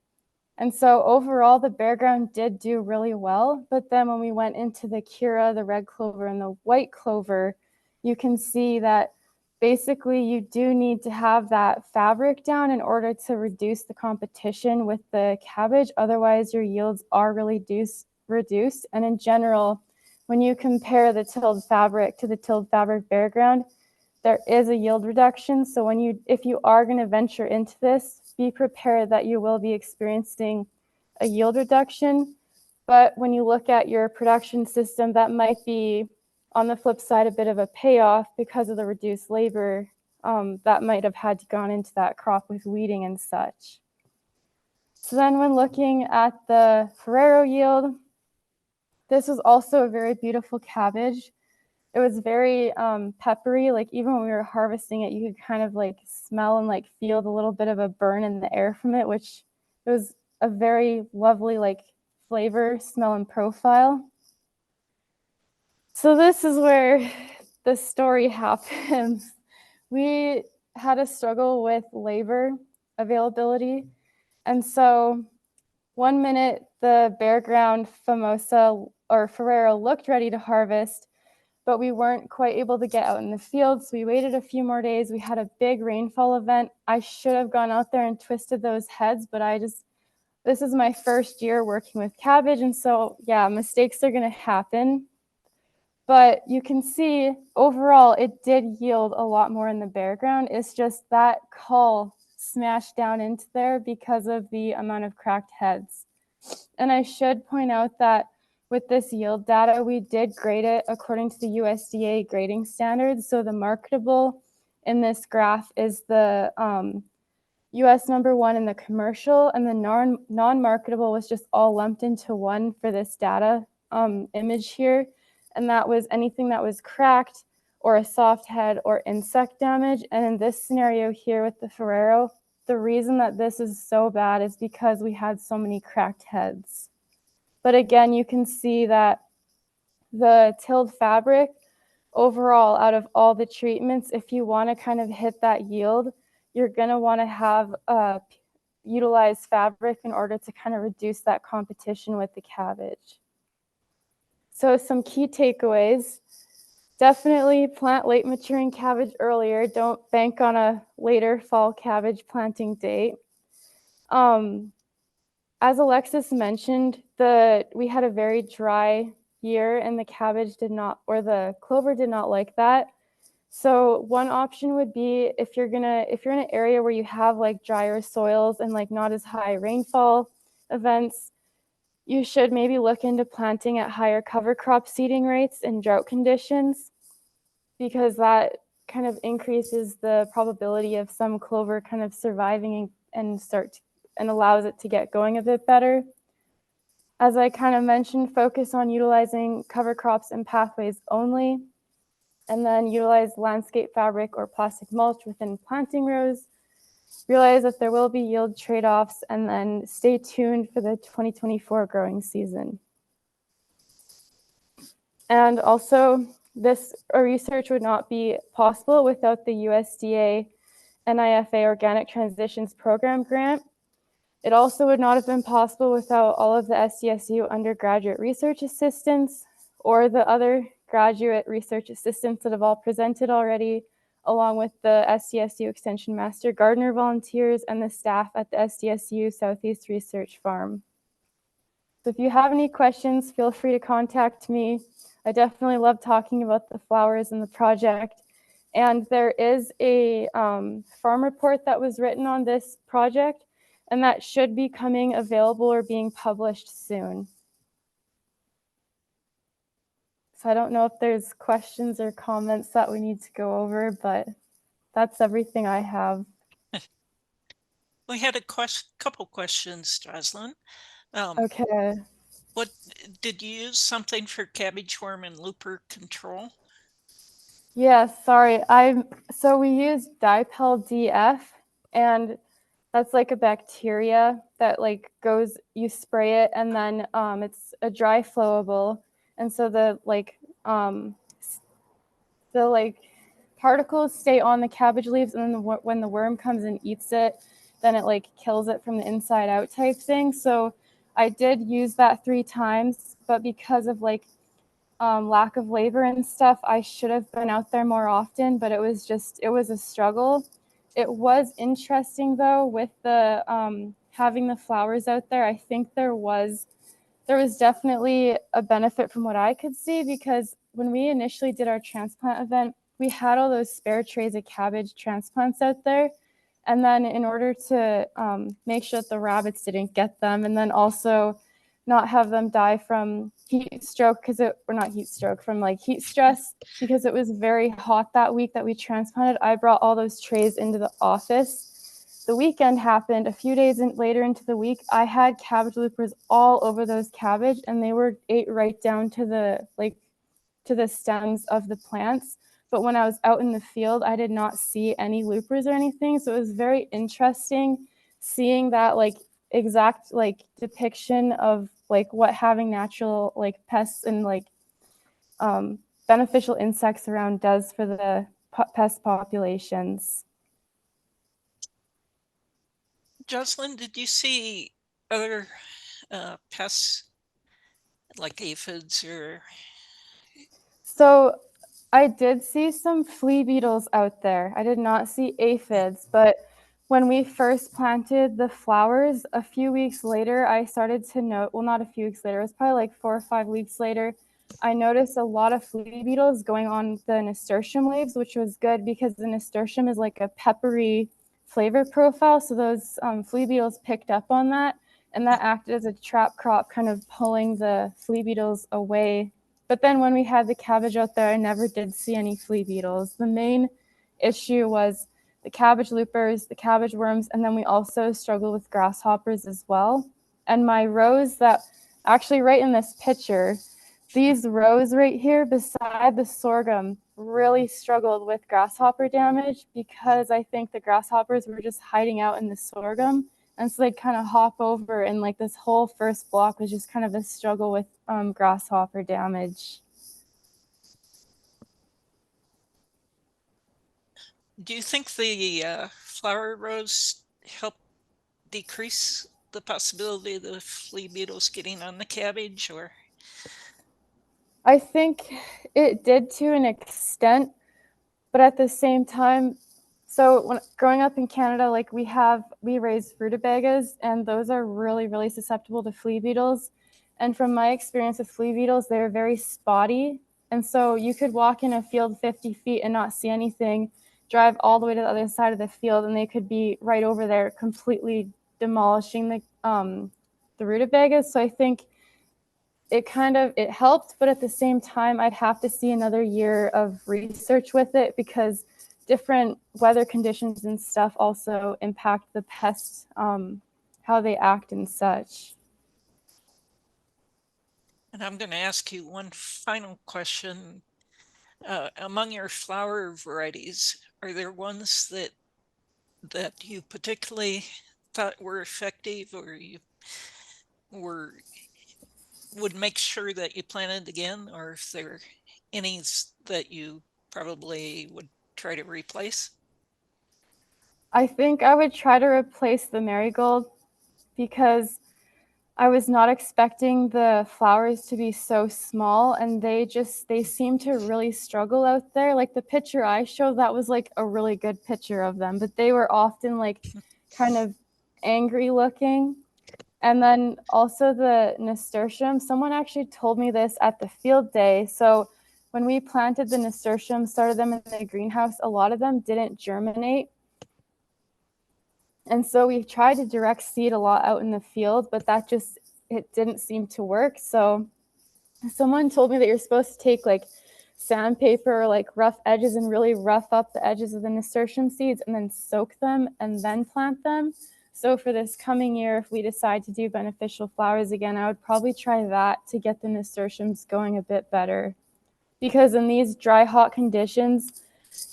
And so overall, the bare ground did do really well. But then when we went into the Kira, the red clover, and the white clover, you can see that basically you do need to have that fabric down in order to reduce the competition with the cabbage. Otherwise, your yields are really reduced. And in general, when you compare the tilled fabric to the tilled fabric bare ground, there is a yield reduction. So if you are going to venture into this, be prepared that you will be experiencing a yield reduction. But when you look at your production system, that might be, on the flip side, a bit of a payoff because of the reduced labor that might have had to gone into that crop with weeding and such. So then when looking at the Ferrero yield, this was also a very beautiful cabbage. It was very peppery. Like even when we were harvesting it, you could kind of like smell and like feel the little bit of a burn in the air from it, which it was a very lovely like flavor, smell, and profile. So this is where the story happens. We had a struggle with labor availability. And so 1 minute the bare ground Famosa or Ferrero looked ready to harvest, but we weren't quite able to get out in the field. So we waited a few more days. We had a big rainfall event. I should have gone out there and twisted those heads, but this is my first year working with cabbage. And so, yeah, mistakes are going to happen. But you can see overall, it did yield a lot more in the bare ground. It's just that cull smashed down into there because of the amount of cracked heads. And I should point out that with this yield data, we did grade it according to the USDA grading standards. So the marketable in this graph is the US #1 in the commercial, and the non-marketable was just all lumped into one for this data image here. And that was anything that was cracked or a soft head or insect damage. And in this scenario here with the Ferrero, the reason that this is so bad is because we had so many cracked heads. But again, you can see that the tilled fabric overall, out of all the treatments, if you want to kind of hit that yield, you're going to want to have utilize fabric in order to kind of reduce that competition with the cabbage. So some key takeaways: definitely plant late maturing cabbage earlier. Don't bank on a later fall cabbage planting date. As Alexis mentioned, we had a very dry year and the cabbage did not, or the clover did not like that. So one option would be if you're in an area where you have like drier soils and like not as high rainfall events, you should maybe look into planting at higher cover crop seeding rates in drought conditions, because that kind of increases the probability of some clover kind of surviving and allows it to get going a bit better. As I kind of mentioned, focus on utilizing cover crops and pathways only, and then utilize landscape fabric or plastic mulch within planting rows. Realize that there will be yield trade-offs, and then stay tuned for the 2024 growing season. And also, this research would not be possible without the USDA NIFA Organic Transitions Program grant. It also would not have been possible without all of the SDSU undergraduate research assistants or the other graduate research assistants that have all presented already, along with the SDSU Extension Master Gardener volunteers and the staff at the SDSU Southeast Research Farm. So if you have any questions, feel free to contact me. I definitely love talking about the flowers and the project. And there is a farm report that was written on this project, and that should be coming available or being published soon. So I don't know if there's questions or comments that we need to go over, but that's everything I have. We had a couple questions, Joslyn. Okay. What did you use something for cabbage worm and looper control? Yeah, sorry. So we use Dipel DF, and that's like a bacteria that like you spray it, and then it's a dry flowable, and so the particles stay on the cabbage leaves, and then when the worm comes and eats it, then it like kills it from the inside out type thing. So I did use that 3 times, but because of like lack of labor and stuff, I should have been out there more often, but it was a struggle. It was interesting though with the having the flowers out there. I think there was definitely a benefit from what I could see, because when we initially did our transplant event, we had all those spare trays of cabbage transplants out there. And then in order to make sure that the rabbits didn't get them, and then also not have them die from heat stress, because it was very hot that week that we transplanted, I brought all those trays into the office. The weekend happened, a few days later into the week, I had cabbage loopers all over those cabbage, and they were ate right down to the stems of the plants. But when I was out in the field, I did not see any loopers or anything. So it was very interesting seeing that exact depiction of what having natural pests and beneficial insects around does for the pest populations. Joslyn, did you see other pests like aphids or? So I did see some flea beetles out there. I did not see aphids, but when we first planted the flowers, a few weeks later, I started to note, well, not a few weeks later, it was probably like 4 or 5 weeks later, I noticed a lot of flea beetles going on the nasturtium leaves, which was good because the nasturtium is like a peppery flavor profile. So those flea beetles picked up on that, and that acted as a trap crop, kind of pulling the flea beetles away. But then when we had the cabbage out there, I never did see any flea beetles. The main issue was the cabbage loopers, the cabbage worms, and then we also struggle with grasshoppers as well. And my rows that actually right in this picture, these rows right here beside the sorghum really struggled with grasshopper damage, because I think the grasshoppers were just hiding out in the sorghum. And so they'd kind of hop over, and this whole first block was just kind of a struggle with grasshopper damage. Do you think the flower rows help decrease the possibility of the flea beetles getting on the cabbage, or? I think it did to an extent, but at the same time, so when growing up in Canada, like we raise rutabagas, and those are really, really susceptible to flea beetles. And from my experience with flea beetles, they're very spotty. And so you could walk in a field 50 feet and not see anything, drive all the way to the other side of the field, and they could be right over there completely demolishing the rutabagas. So I think it helped, but at the same time, I'd have to see another year of research with it because different weather conditions and stuff also impact the pests, how they act and such. And I'm going to ask you one final question. Among your flower varieties, are there ones that you particularly thought were effective, or you would make sure that you planted again, or if there are any that you probably would try to replace? I think I would try to replace the marigold because I was not expecting the flowers to be so small, and they seem to really struggle out there. Like the picture I showed, that was like a really good picture of them, but they were often like kind of angry looking. And then also the nasturtium, someone actually told me this at the field day. So when we planted the nasturtium, started them in the greenhouse, a lot of them didn't germinate. And so we tried to direct seed a lot out in the field, but it didn't seem to work. So someone told me that you're supposed to take like sandpaper or like rough edges and really rough up the edges of the nasturtium seeds and then soak them and then plant them. So for this coming year, if we decide to do beneficial flowers again, I would probably try that to get the nasturtiums going a bit better. Because in these dry, hot conditions,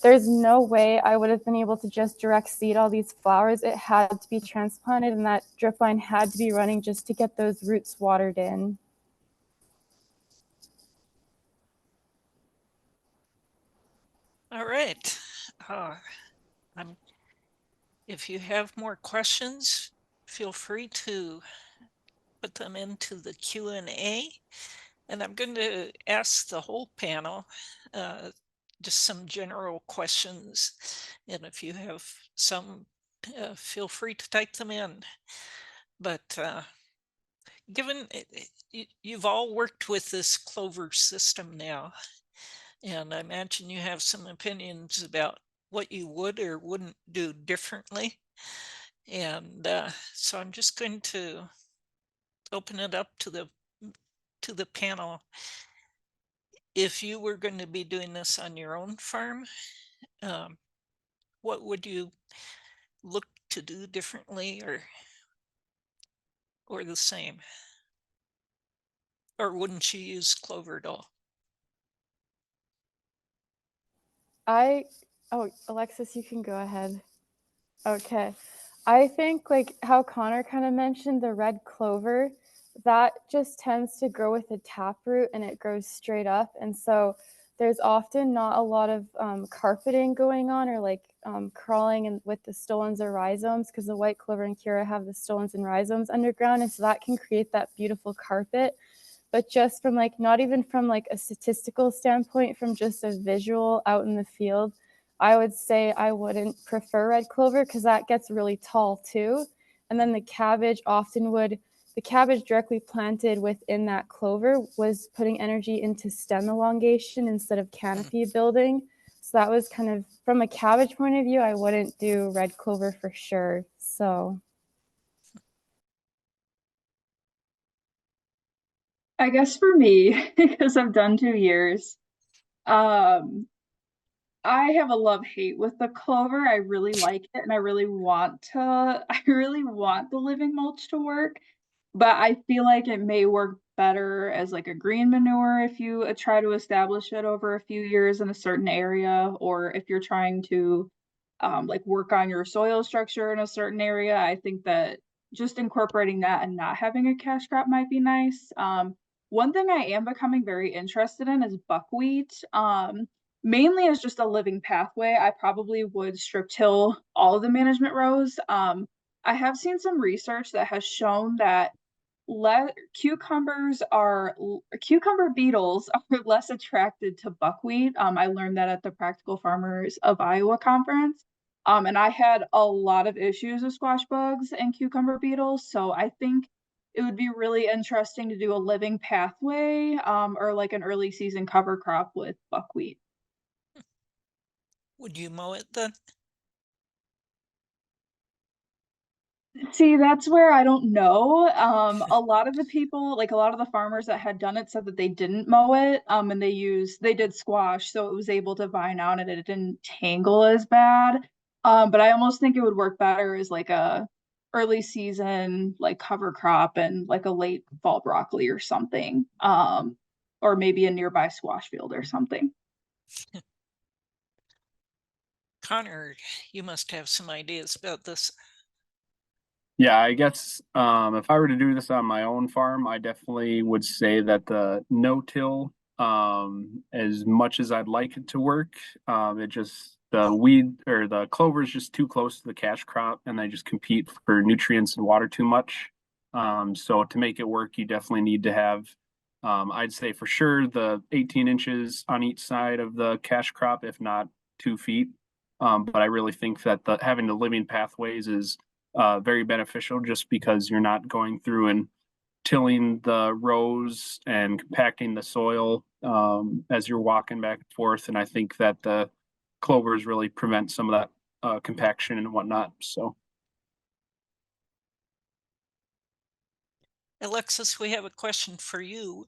there's no way I would have been able to just direct seed all these flowers. It had to be transplanted, and that drip line had to be running just to get those roots watered in. All right. If you have more questions, feel free to put them into the Q&A. And I'm going to ask the whole panel just some general questions. And if you have some, feel free to type them in. But given you've all worked with this clover system now, and I imagine you have some opinions about what you would or wouldn't do differently. And so I'm just going to open it up to the panel. If you were going to be doing this on your own farm, what would you look to do differently, or the same? Or wouldn't you use clover at all? Alexis, you can go ahead. Okay. I think like how Connor kind of mentioned the red clover, that just tends to grow with a taproot and it grows straight up. And so there's often not a lot of carpeting going on or like crawling and with the stolons or rhizomes, because the white clover and cura have the stolons and rhizomes underground. And so that can create that beautiful carpet. But just from like, not even from like a statistical standpoint, from just a visual out in the field, I would say I wouldn't prefer red clover because that gets really tall too. And then the cabbage directly planted within that clover was putting energy into stem elongation instead of canopy building. So that was kind of, from a cabbage point of view, I wouldn't do red clover for sure. So I guess for me, because I've done 2 years, I have a love-hate with the clover. I really like it and I really want the living mulch to work, but I feel like it may work better as like a green manure if you try to establish it over a few years in a certain area, or if you're trying to like work on your soil structure in a certain area. I think that just incorporating that and not having a cash crop might be nice. One thing I am becoming very interested in is buckwheat. mainly as just a living pathway. I probably would strip till all of the management rows. I have seen some research that has shown that cucumber beetles are less attracted to buckwheat. I learned that at the Practical Farmers of Iowa conference. And I had a lot of issues with squash bugs and cucumber beetles. So I think it would be really interesting to do a living pathway, or like an early season cover crop with buckwheat. Would you mow it then? See, that's where I don't know. A lot of the people, like a lot of the farmers that had done it said that they didn't mow it, and they did squash, so it was able to vine out and it didn't tangle as bad. But I almost think it would work better as like a early season, like cover crop and like a late fall broccoli or something. Or maybe a nearby squash field or something. Connor, you must have some ideas about this. Yeah, I guess if I were to do this on my own farm, I definitely would say that the no-till, as much as I'd like it to work, the clover is just too close to the cash crop, and they just compete for nutrients and water too much. So to make it work, you definitely need to have, I'd say for sure, the 18 inches on each side of the cash crop, if not 2 feet. But I really think that having the living pathways is very beneficial, just because you're not going through and tilling the rows and compacting the soil as you're walking back and forth. And I think that the clovers really prevent some of that compaction and whatnot. So, Alexis, we have a question for you.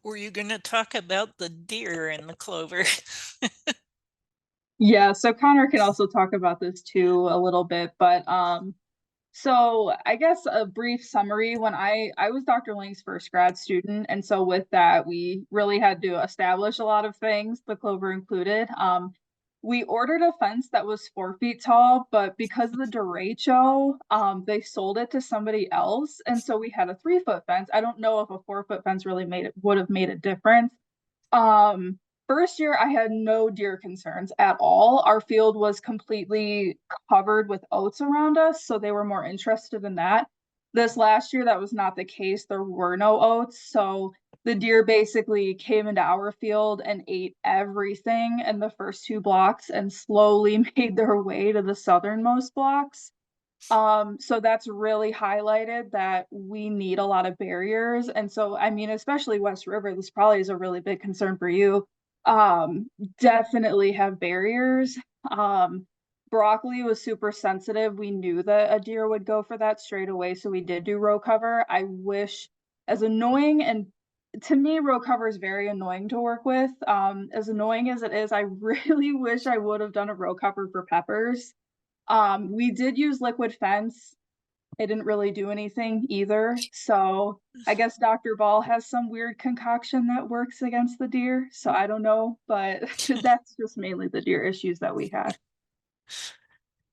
Were you going to talk about the deer and the clover? Yeah, so Connor can also talk about this too a little bit, but so I guess a brief summary. When I was Dr. Lang's first grad student, and so with that, we really had to establish a lot of things, the clover included. We ordered a fence that was 4 feet tall, but because of the derecho, they sold it to somebody else, and so we had a 3-foot fence. I don't know if a 4-foot fence really would have made a difference. First year, I had no deer concerns at all. Our field was completely covered with oats around us, so they were more interested in that. This last year, that was not the case. There were no oats, so the deer basically came into our field and ate everything in the first 2 blocks and slowly made their way to the southernmost blocks. So that's really highlighted that we need a lot of barriers. And so, I mean, especially West River, this probably is a really big concern for you. Definitely have barriers. Broccoli was super sensitive. We knew that a deer would go for that straight away, so we did do row cover. I wish, as annoying, and to me, row cover is very annoying to work with. As annoying as it is, I really wish I would have done a row cover for peppers. We did use liquid fence. It didn't really do anything either. So I guess Dr. Ball has some weird concoction that works against the deer. So I don't know, but that's just mainly the deer issues that we had.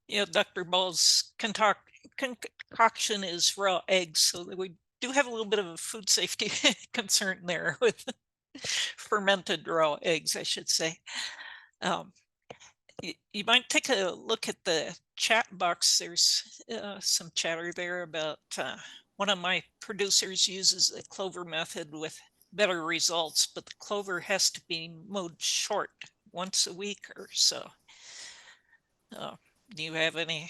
Yeah, Dr. Ball's concoction is raw eggs, so we do have a little bit of a food safety concern there with fermented raw eggs, I should say. You might take a look at the chat box. There's some chatter there about one of my producers uses the clover method with better results, but the clover has to be mowed short once a week or so. Do you have any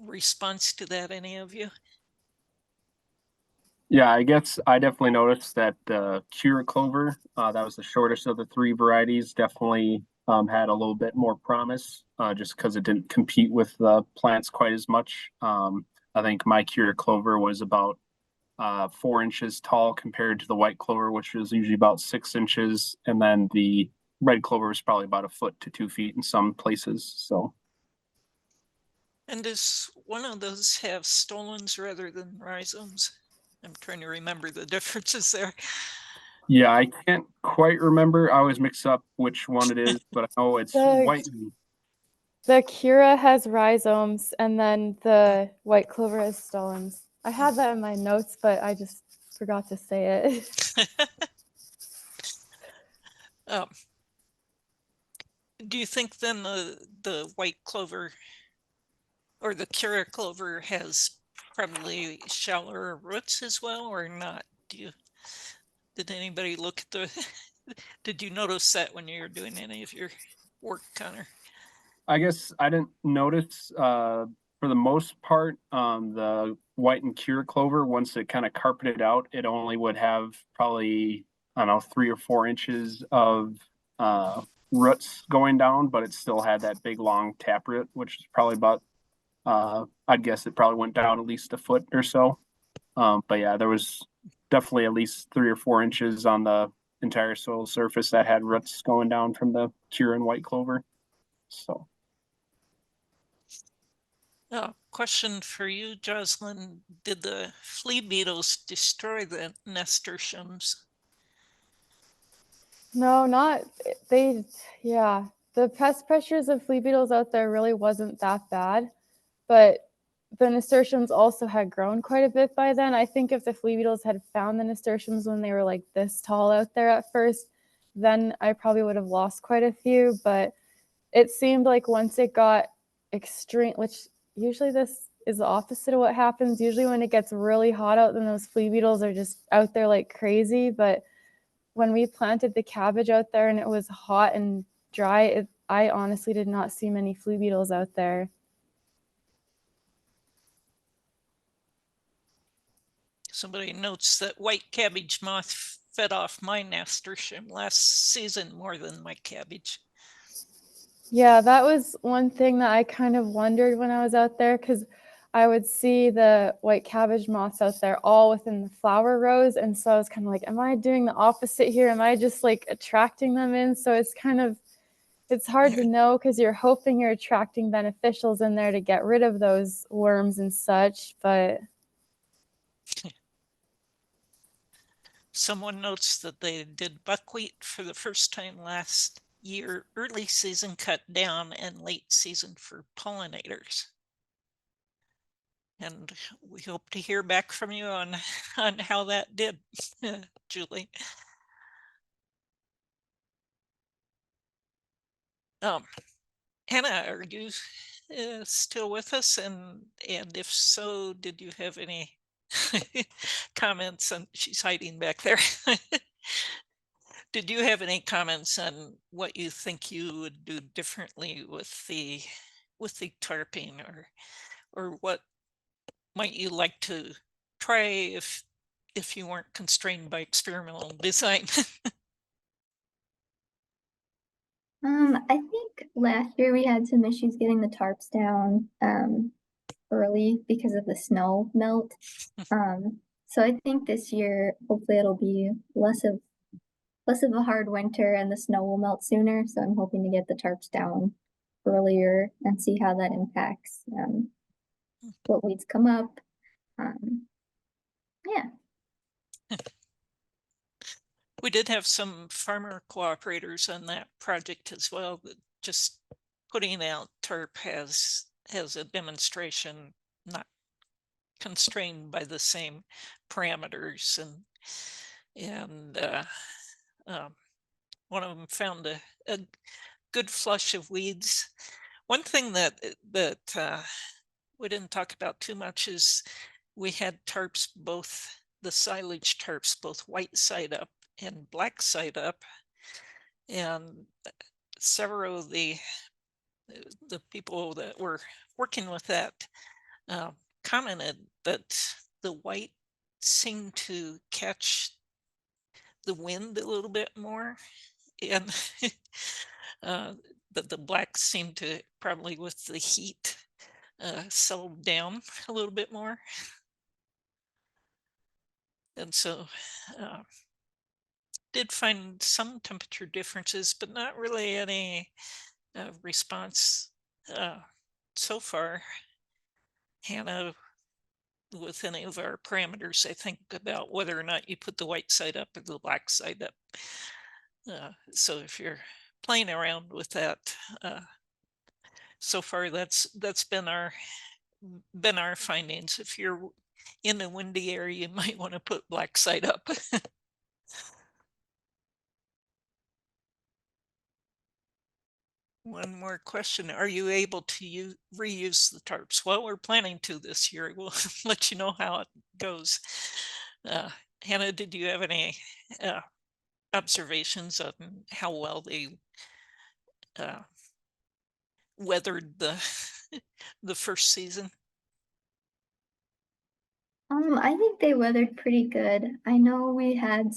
response to that, any of you? yeah, I guess I definitely noticed that Cure clover, that was the shortest of the 3 varieties, definitely had a little bit more promise, just because it didn't compete with the plants quite as much. I think my Cure clover was about 4 inches tall compared to the white clover, which is usually about 6 inches, and then the red clover is probably about 1 foot to 2 feet in some places. So, and does one of those have stolons rather than rhizomes? I'm trying to remember the differences there. yeah, I can't quite remember. I always mix up which one it is, but I know it's white. The Cura has rhizomes, and then the white clover has stolons. I had that in my notes, but I just forgot to say it. Do you think then the white clover or the Kira clover has probably shallower roots as well, or not? Did anybody look at the, did you notice that when you were doing any of your work, Connor? I guess I didn't notice, for the most part, the white and cure clover, once it kind of carpeted out, it only would have probably, I don't know, 3 or 4 inches of roots going down, but it still had that big long taproot, which is probably about, I'd guess it probably went down at least a foot or so. But yeah, there was definitely at least 3 or 4 inches on the entire soil surface that had roots going down from the cure and white clover. So. Question for you, Joslyn. Did the flea beetles destroy the nasturtiums? No, not they. Yeah, the pest pressures of flea beetles out there really wasn't that bad, but the nasturtiums also had grown quite a bit by then. I think if the flea beetles had found the nasturtiums when they were like this tall out there at first, then I probably would have lost quite a few. But it seemed like once it got extreme, which usually this is the opposite of what happens. Usually when it gets really hot out, then those flea beetles are just out there like crazy. But when we planted the cabbage out there and it was hot and dry, I honestly did not see many flea beetles out there. Somebody notes that white cabbage moth fed off my nasturtium last season more than my cabbage. Yeah, that was one thing that I kind of wondered when I was out there, because I would see the white cabbage moths out there all within the flower rows. And so I was kind of like, am I doing the opposite here? Am I just like attracting them in? So it's kind of, it's hard to know because you're hoping you're attracting beneficials in there to get rid of those worms and such. But someone notes that they did buckwheat for the first time last year, early season cut down and late season for pollinators. And we hope to hear back from you on how that did, Julie. Hannah, are you still with us? And if so, did you have any comments on, she's hiding back there. Did you have any comments on what you think you would do differently with the tarping, or what might you like to try if you weren't constrained by experimental design? I think last year we had some issues getting the tarps down early because of the snow melt. So I think this year hopefully it'll be less of a hard winter and the snow will melt sooner. So I'm hoping to get the tarps down earlier and see how that impacts what weeds come up. Yeah. We did have some farmer cooperators on that project as well, that just putting out tarp has a demonstration, not constrained by the same parameters, and one of them found a good flush of weeds. One thing that we didn't talk about too much is we had tarps, both the silage tarps, both white side up and black side up, and several of the people that were working with that commented that the white seemed to catch the wind a little bit more, and that the black seemed to, probably with the heat, settle down a little bit more. And so did find some temperature differences, but not really any response so far. Hannah, with any of our parameters, I think, about whether or not you put the white side up or the black side up. So if you're playing around with that, so far that's been our findings. If you're in a windy area, you might want to put black side up. One more question. Are you able to reuse the tarps? Well, we're planning to this year. We'll let you know how it goes. Hannah, did you have any observations on how well they weathered the the first season? I think they weathered pretty good. I know we had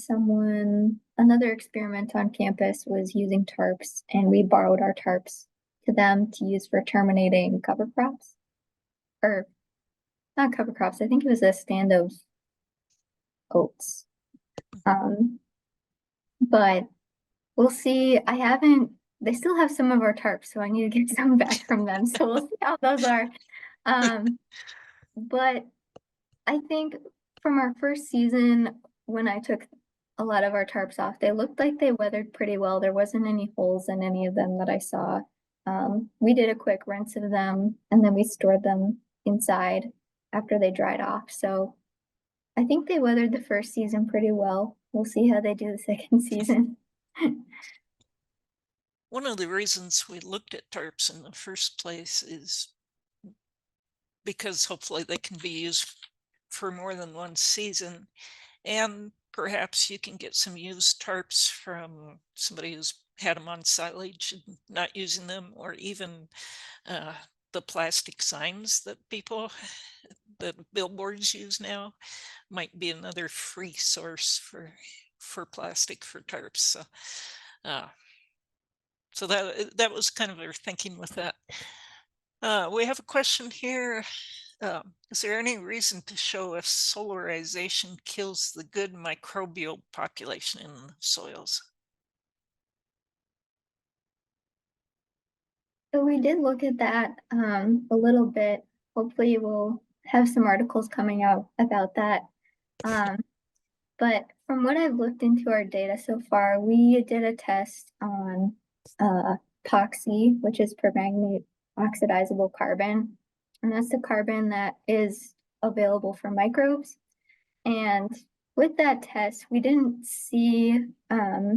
another experiment on campus was using tarps, and we borrowed our tarps to them to use for terminating cover crops. Or not cover crops, I think it was a stand of oats. But we'll see. They still have some of our tarps, so I need to get some back from them. So we'll see how those are. But I think from our first season, when I took a lot of our tarps off, they looked like they weathered pretty well. There wasn't any holes in any of them that I saw. We did a quick rinse of them, and then we stored them inside after they dried off. So I think they weathered the first season pretty well. We'll see how they do the second season. One of the reasons we looked at tarps in the first place is because hopefully they can be used for more than one season, and perhaps you can get some used tarps from somebody who's had them on silage and not using them, or even the plastic signs that billboards use now might be another free source for plastic for tarps. So that was kind of our thinking with that. We have a question here. Is there any reason to show if solarization kills the good microbial population in the soils? So we did look at that a little bit. Hopefully we'll have some articles coming out about that. But from what I've looked into our data so far, we did a test on POXY, which is permanganate oxidizable carbon. And that's the carbon that is available for microbes. And with that test, we didn't see a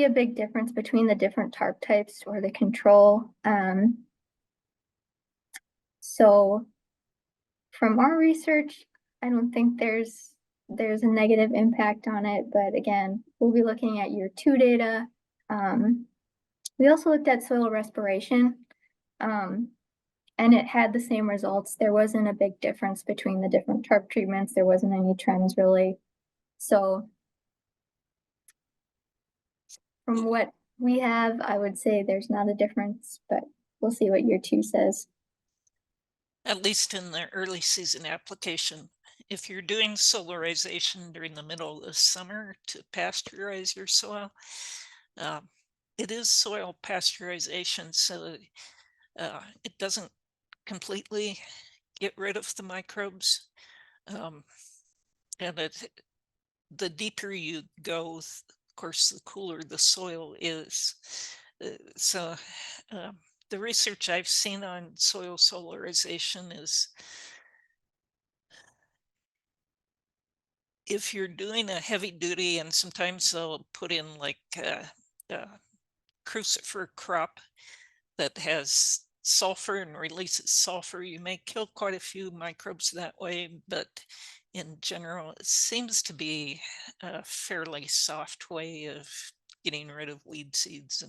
big difference between the different tarp types or the control. So from our research, I don't think there's a negative impact on it, but again, we'll be looking at year 2 data. We also looked at soil respiration, and it had the same results. There wasn't a big difference between the different tarp treatments. There wasn't any trends really. So from what we have, I would say there's not a difference, but we'll see what year 2 says. At least in the early season application. If you're doing solarization during the middle of the summer to pasteurize your soil, it is soil pasteurization, so it doesn't completely get rid of the microbes. And the deeper you go, of course, the cooler the soil is. The research I've seen on soil solarization is if you're doing a heavy duty, and sometimes they'll put in like crucifer crop that has sulfur and releases sulfur, you may kill quite a few microbes that way, but in general, it seems to be a fairly soft way of getting rid of weed seeds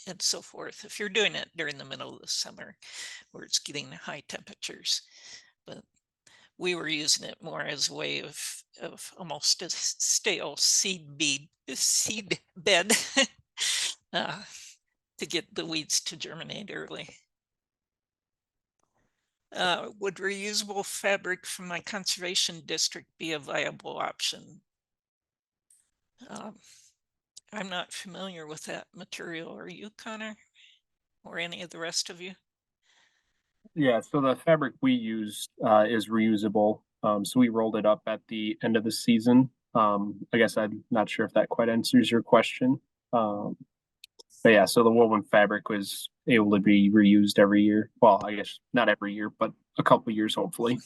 and so forth, if you're doing it during the middle of the summer where it's getting high temperatures. But we were using it more as a way of almost a stale seed bed to get the weeds to germinate early. Would reusable fabric from my conservation district be a viable option? I'm not familiar with that material. Are you, Connor, or any of the rest of you? Yeah, so the fabric we use is reusable. So we rolled it up at the end of the season. I guess I'm not sure if that quite answers your question. But yeah, so the woven fabric was able to be reused every year. Well, I guess not every year, but a couple years, hopefully.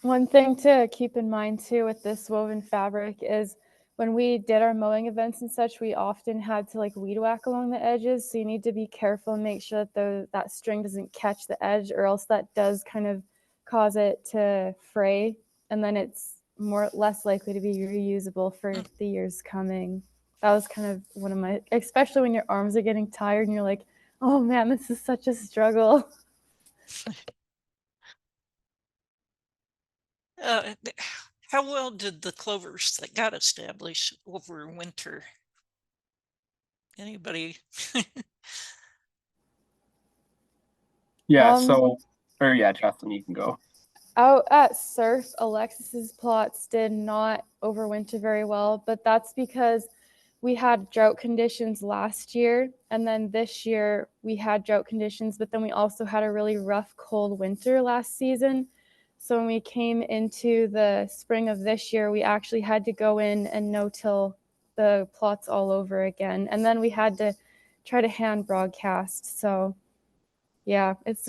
One thing to keep in mind too with this woven fabric is when we did our mowing events and such, we often had to like weed whack along the edges. So you need to be careful and make sure that that string doesn't catch the edge, or else that does kind of cause it to fray. And then it's less likely to be reusable for the years coming. That was kind of one of my, especially when your arms are getting tired and you're like, oh man, this is such a struggle. How well did the clovers that got established over winter? Anybody? Yeah, Um, Jocelyn, you can go. Out at Surf, Alexis's plots did not overwinter very well, but that's because we had drought conditions last year, and then this year we had drought conditions, but then we also had a really rough, cold winter last season. So when we came into the spring of this year, we actually had to go in and no-till the plots all over again, and then we had to try to hand broadcast. So yeah, it's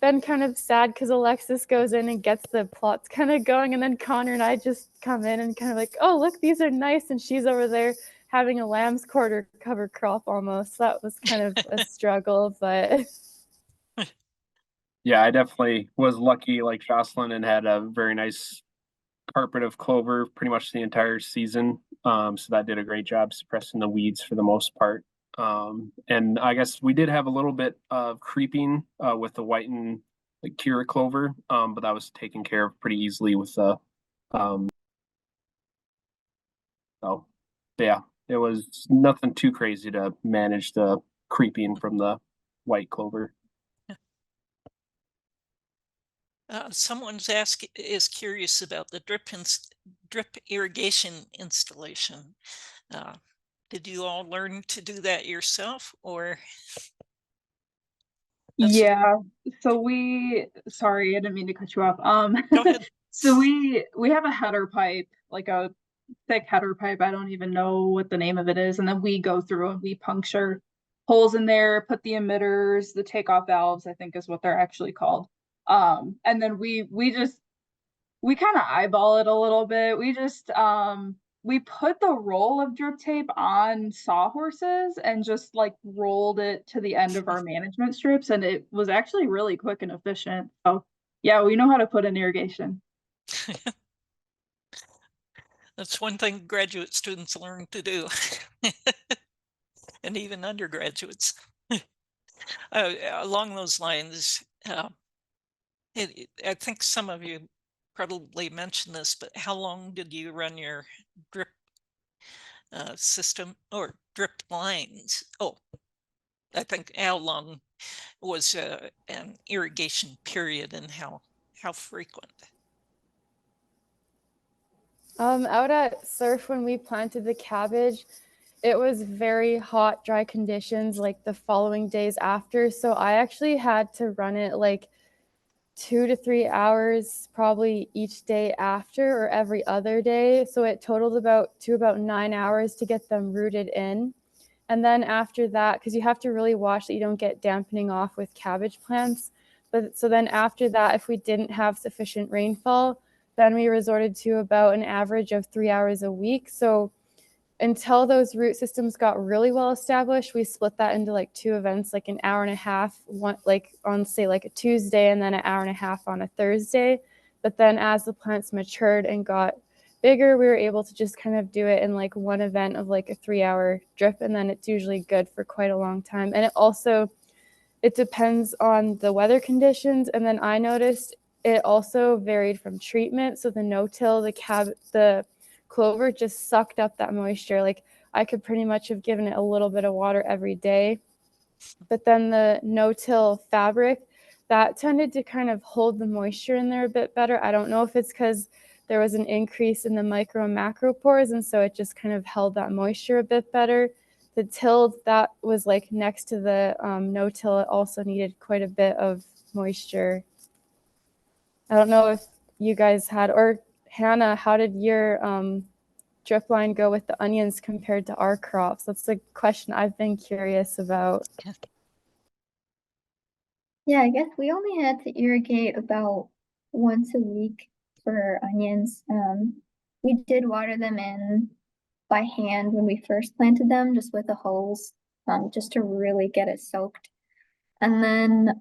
been kind of sad because Alexis goes in and gets the plots kind of going, and then Connor and I just come in and kind of like, oh, look, these are nice. And she's over there having a lamb's quarter cover crop almost. That was kind of a struggle, but Yeah, I definitely was lucky like Jocelyn and had a very nice carpet of clover pretty much the entire season. So that did a great job suppressing the weeds for the most part. And I guess we did have a little bit of creeping with the white and the Kira clover, but that was taken care of pretty easily with the so yeah, it was nothing too crazy to manage the creeping from the white clover. Someone's is curious about the drip irrigation installation. Did you all learn to do that yourself, or? Yeah, so sorry, I didn't mean to cut you off. Go ahead. So we have a header pipe, like a thick header pipe. I don't even know what the name of it is. And then we go through and we puncture holes in there, put the emitters, the takeoff valves, I think is what they're actually called. And then we kind of eyeball it a little bit. We put the roll of drip tape on sawhorses and just like rolled it to the end of our management strips, and it was actually really quick and efficient. So yeah, we know how to put in irrigation. That's one thing graduate students learn to do, and even undergraduates. Along those lines, I think some of you probably mentioned this, but how long did you run your drip system or drip lines? Oh, I think how long was an irrigation period, and how frequent? Out at Surf, when we planted the cabbage, it was very hot, dry conditions like the following days after. So I actually had to run it like 2 to 3 hours probably each day after, or every other day. So it totaled about 9 hours to get them rooted in. And then after that, because you have to really watch that you don't get dampening off with cabbage plants. But so then after that, if we didn't have sufficient rainfall, then we resorted to about an average of 3 hours a week. So until those root systems got really well established, we split that into like 2 events, like an hour and a half, one like on say like a Tuesday, and then an hour and a half on a Thursday. But then as the plants matured and got bigger, we were able to just kind of do it in like one event of like a 3-hour drip, and then it's usually good for quite a long time. And it depends on the weather conditions. And then I noticed it also varied from treatment. So the no-till, the clover just sucked up that moisture. Like I could pretty much have given it a little bit of water every day. But then the no-till fabric, that tended to kind of hold the moisture in there a bit better. I don't know if it's because there was an increase in the micro and macro pores, and so it just kind of held that moisture a bit better. The tilled, that was like next to the no-till, it also needed quite a bit of moisture. I don't know if you guys had, or Hannah, how did your drip line go with the onions compared to our crops? That's a question I've been curious about. Yeah, I guess we only had to irrigate about once a week for onions. We did water them in by hand when we first planted them, just with a hose, just to really get it soaked. And then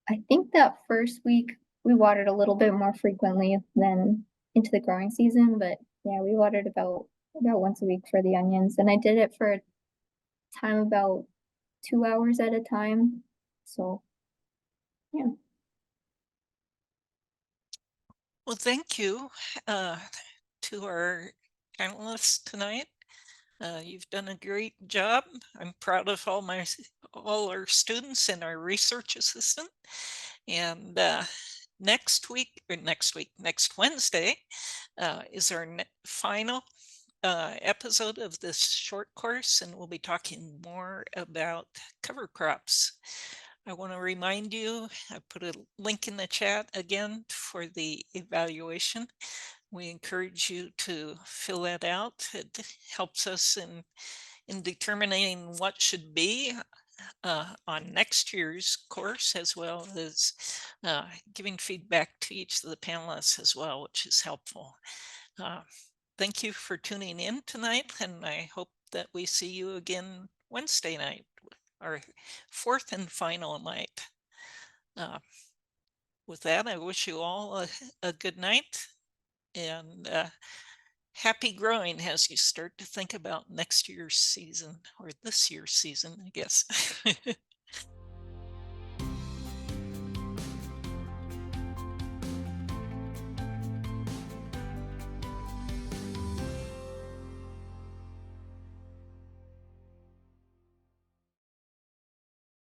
I think that first week we watered a little bit more frequently than into the growing season, but yeah, we watered about once a week for the onions, and I did it for a time about 2 hours at a time. So yeah. Well, thank you to our panelists tonight. You've done a great job. I'm proud of all our students and our research assistant. And next Wednesday is our final episode of this short course, and we'll be talking more about cover crops. I want to remind you, I put a link in the chat again for the evaluation. We encourage you to fill that out. It helps us in determining what should be on next year's course, as well as giving feedback to each of the panelists as well, which is helpful. Thank you for tuning in tonight, and I hope that we see you again Wednesday night, our fourth and final night. With that, I wish you all a good night, and happy growing as you start to think about next year's season, or this year's season, I guess.